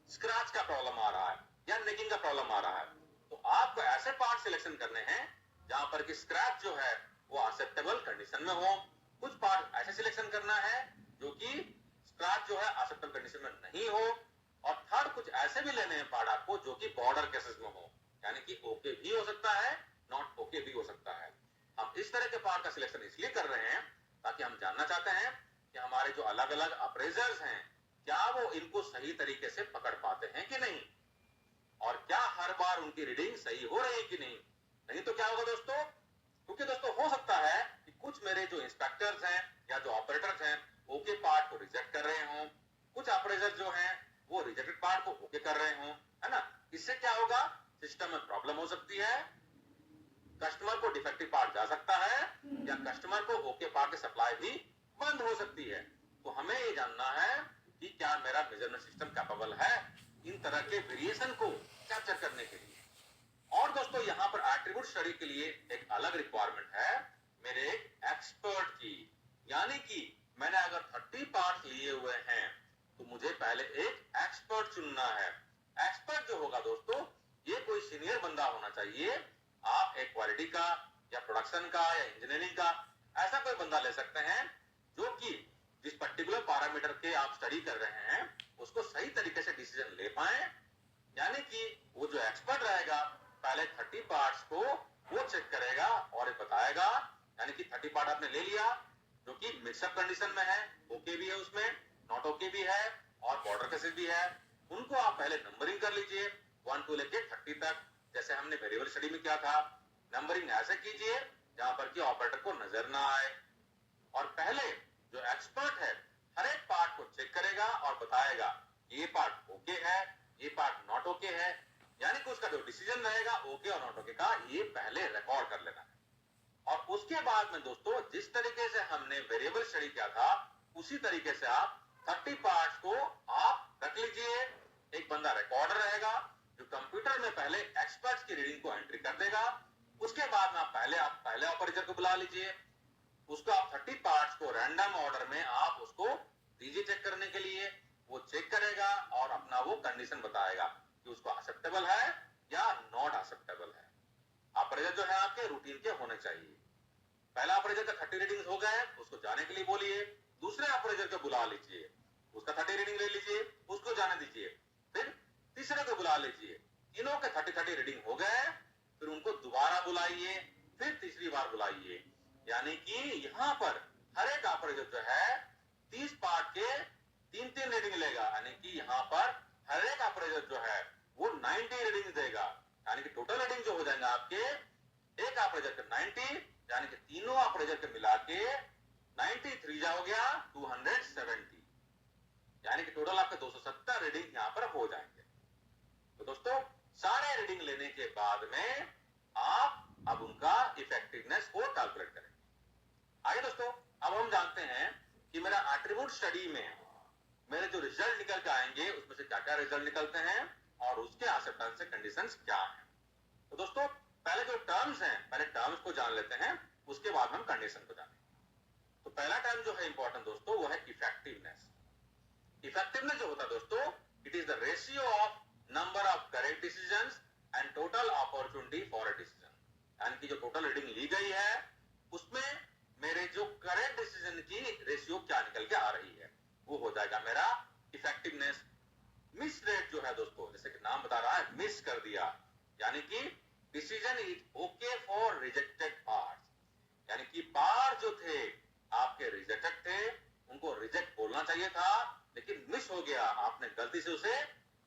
स्क्रैच का प्रॉब्लम आ रहा है या नेकिंग का प्रॉब्लम आ रहा है, तो आपको ऐसे पार्ट सिलेक्शन करने हैं जहां पर कि स्क्रैच जो है वो एक्सेप्टेबल कंडीशन में हो। कुछ पार्ट ऐसे सिलेक्शन करना है जो कि स्क्रैच जो है एक्सेप्टेबल कंडीशन में नहीं हो। और थर्ड कुछ ऐसे भी लेने हैं पार्ट आपको जो कि बॉर्डर केसेस में हो, यानी कि ओके भी हो सकता है, नॉट ओके भी हो सकता है। हम इस तरह के पार्ट का सिलेक्शन इसलिए कर रहे हैं ताकि हम जानना चाहते हैं कि हमारे जो अलग अलग अप्रेजर्स हैं क्या वो इनको सही तरीके से पकड़ पाते हैं कि नहीं, और क्या हर बार उनकी रीडिंग सही हो रही है कि नहीं। नहीं तो क्या होगा दोस्तों, क्योंकि दोस्तों हो सकता है कि कुछ मेरे जो इंस्पेक्टर्स हैं या जो ऑपरेटर्स हैं ओके पार्ट को रिजेक्ट कर रहे हों, कुछ ऑपरेटर जो हैं वो रिजेक्टेड पार्ट को ओके कर रहे हों, है ना। इससे क्या होगा, सिस्टम में प्रॉब्लम हो सकती है, कस्टमर को डिफेक्टिव पार्ट जा सकता है या कस्टमर को ओके पार्ट की सप्लाई भी बंद हो सकती है। तो हमें ये जानना है कि क्या मेरा मेजरमेंट सिस्टम कैपेबल है इन तरह के वेरिएशन को कैप्चर करने के लिए। और दोस्तों यहाँ पर एट्रीब्यूट स्टडी के लिए एक अलग रिक्वायरमेंट है मेरे एक्सपर्ट की। यानी कि मैंने अगर 30 पार्ट लिए हुए हैं तो मुझे पहले एक एक्सपर्ट चुनना है। एक्सपर्ट जो होगा दोस्तों ये कोई सीनियर बंदा होना चाहिए। आप एक क्वालिटी का या प्रोडक्शन का या इंजीनियरिंग का ऐसा कोई बंदा ले सकते हैं जो कि जिस पर्टिकुलर पैरामीटर के आप स्टडी कर रहे हैं उसको सही तरीके से डिसीजन ले पाए। यानी कि वो जो एक्सपर्ट रहेगा पहले 30 पार्ट्स को वो चेक करेगा और बताएगा। यानी कि 30 पार्ट आपने ले लिया जो कि मिक्सअप कंडीशन में है, ओके भी है उसमें, नॉट ओके भी है और बॉर्डर केसेस भी है, उनको आप पहले नंबरिंग कर लीजिए 1 to लेके 30 तक, जैसे हमने वेरिएबल स्टडी में किया था। नंबरिंग ऐसे कीजिए जहां पर कि ऑपरेटर को नजर ना आए। और पहले जो एक्सपर्ट है हर एक पार्ट को चेक करेगा और बताएगा ये पार्ट ओके है, ये पार्ट नॉट ओके है। यानी कि उसका जो डिसीजन रहेगा ओके और नॉट ओके का ये पहले रिकॉर्ड कर लेना है। और उसके इसके बाद में दोस्तों जिस तरीके से हमने वेरिएबल स्टडी किया था उसी तरीके से आप 30 पार्ट्स को आप रख लीजिए। एक बंदा रिकॉर्डर रहेगा जो कंप्यूटर में पहले एक्सपर्ट्स की रीडिंग को एंट्री कर देगा। उसके बाद में आप पहले ऑपरेटर को बुला लीजिए, उसको आप 30 पार्ट्स को रैंडम ऑर्डर में आप उसको दीजिए चेक करने के लिए। वो चेक करेगा और अपना वो कंडीशन बताएगा कि उसको एक्सेप्टेबल है या नॉट एक्सेप्टेबल है। ऑपरेटर जो है आपके रूटीन के होने चाहिए। पहला ऑपरेटर का 30 रीडिंग्स हो गए, उसको जाने के लिए बोलिए। दूसरे ऑपरेटर को बुला लीजिए, उसका 30 रीडिंग ले लीजिए, उसको जाने दीजिए। फिर तीसरे को बुला लीजिए, तीनों के 30 रीडिंग हो गए, फिर उनको दोबारा बुलाइए, फिर तीसरी बार बुलाइए। यानी कि यहां पर हर एक ऑपरेटर जो है 30 पार्ट के 3-3 रीडिंग लेगा, यानी कि यहां पर हर एक ऑपरेटर जो है वो 90 रीडिंग देगा। यानी कि टोटल रीडिंग जो हो जाएगा आपके एक ऑपरेटर के 90, यानी कि तीनों ऑपरेटर के मिला के 93 हो गया 270, यानी कि टोटल आपके 270 रीडिंग यहां पर हो जाएंगे। तो दोस्तों सारे रीडिंग लेने के बाद में आप अब उनका इफेक्टिवनेस को कैलकुलेट करेंगे। आइए दोस्तों अब हम जानते हैं कि मेरा एट्रीब्यूट स्टडी में मेरे जो रिजल्ट निकल के आएंगे उसमें से क्या क्या रिजल्ट निकलते हैं और उसके एक्सेप्टेंस से कंडीशंस क्या हैं। तो दोस्तों पहले जो टर्म्स हैं, पहले टर्म्स को जान लेते हैं, उसके बाद हम कंडीशन को जानेंगे। तो पहला टर्म जो है इंपॉर्टेंट दोस्तों वो है इफेक्टिवनेस। इफेक्टिवनेस जो होता है दोस्तों, it is the ratio of number of correct decisions and total opportunity for a decision. यानी कि जो टोटल रीडिंग ली गई है उसमें मेरे जो करेक्ट डिसीजन की रेशियो क्या निकल के आ रही है वो हो जाएगा मेरा इफेक्टिवनेस। मिस रेट जो है दोस्तों, जैसे कि नाम बता रहा है मिस कर दिया, यानी कि decision is okay for rejected parts, यानी कि पार्ट जो थे आपके रिजेक्टेड थे उनको रिजेक्ट बोलना चाहिए था लेकिन मिस हो गया, आपने गलती से उसे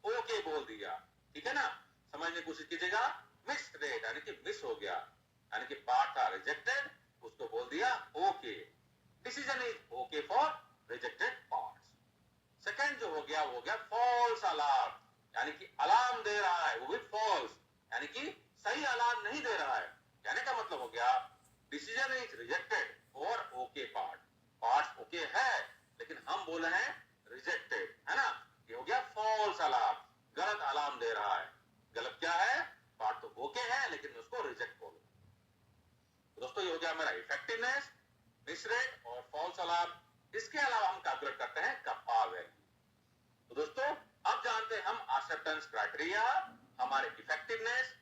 ओके बोल दिया। ठीक है ना, समझने की कोशिश कीजिएगा। मिस रेट यानी कि मिस हो गया, यानी कि पार्ट था रिजेक्टेड उसको बोल दिया okay. Decision is okay for rejected parts. Second जो हो गया वो हो गया फॉल्स अलार्म, यानी कि अलार्म दे रहा है वो भी फॉल्स, यानी कि सही अलार्म नहीं दे रहा है। कहने का मतलब हो गया decision is rejected for okay part, parts okay है लेकिन हम बोल रहे हैं रिजेक्टेड, है ना। ये हो गया फॉल्स अलार्म, गलत अलार्म दे रहा है। गलत क्या है, पार्ट तो ओके है लेकिन उसको रिजेक्ट बोलो। तो दोस्तों ये हो गया मेरा इफेक्टिवनेस, मिस रेट और फॉल्स अलार्म। इसके अलावा हम कैलकुलेट करते हैं कप्पा वैल्यू। तो दोस्तों अब जानते हैं हम एक्सेप्टेंस क्राइटेरिया हमारे effectiveness,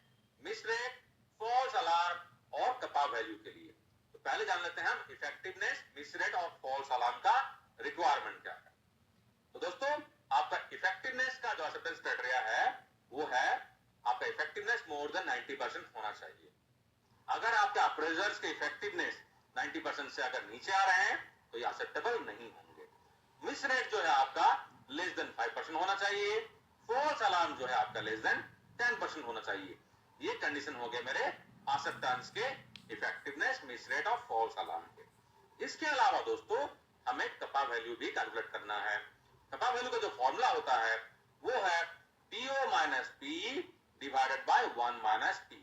miss rate, false alarm और कप्पा वैल्यू के लिए। तो पहले जान लेते हैं हम इफेक्टिवनेस, मिस रेट और फॉल्स अलार्म का रिक्वायरमेंट क्या है। तो दोस्तों आपका इफेक्टिवनेस का जो एक्सेप्टेंस क्राइटेरिया है वो है आपका इफेक्टिवनेस मोर देन 90% होना चाहिए। अगर आपके अप्रेजर्स के इफेक्टिवनेस 90% से अगर नीचे आ रहे हैं तो ये एक्सेप्टेबल नहीं होंगे। मिस रेट जो है आपका लेस देन 5% होना चाहिए। फॉल्स अलार्म जो है आपका लेस देन 10% होना चाहिए। ये कंडीशन हो गए मेरे एक्सेप्टेंस के इफेक्टिवनेस, मिस रेट और फॉल्स अलार्म के। इसके अलावा दोस्तों हमें कप्पा वैल्यू भी कैलकुलेट करना है। कप्पा वैल्यू का जो फॉर्मूला होता है वो है PO minus PE divided by 1 minus PE।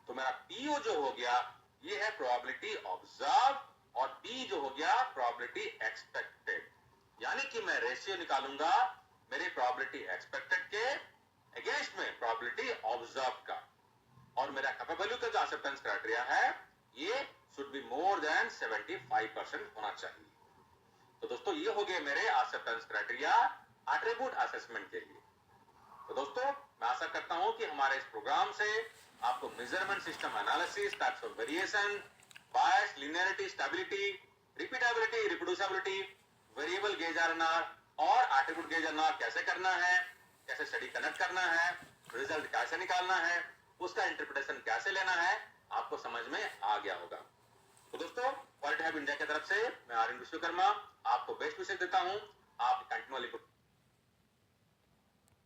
तो मेरा PO जो हो गया ये है प्रोबेबिलिटी ऑब्जर्व और P जो हो गया प्रोबेबिलिटी एक्सपेक्टेड, यानी कि मैं रेशियो निकालूंगा मेरी प्रोबेबिलिटी एक्सपेक्टेड के अगेंस्ट में प्रोबेबिलिटी ऑब्जर्व का। और मेरा कप्पा वैल्यू का जो एक्सेप्टेंस क्राइटेरिया है ये शुड बी मोर देन 75% होना चाहिए। तो दोस्तों ये हो गए मेरे एक्सेप्टेंस क्राइटेरिया एट्रिब्यूट असेसमेंट के लिए। तो दोस्तों मैं आशा करता हूं कि हमारे इस प्रोग्राम से आपको measurement system analysis, types of variation, bias, linearity, stability, repeatability, reproducibility, variable gauge RNR और एट्रिब्यूट गेज आरएनआर कैसे करना है, कैसे स्टडी कंडक्ट करना है, रिजल्ट कैसे निकालना है, उसका इंटरप्रिटेशन कैसे लेना है, आपको समझ में आ गया होगा। तो दोस्तों क्वालिटी हब इंडिया की तरफ से मैं आर्यन विश्वकर्मा आपको बेस्ट विशेष देता हूं। आप कंटिन्यूअली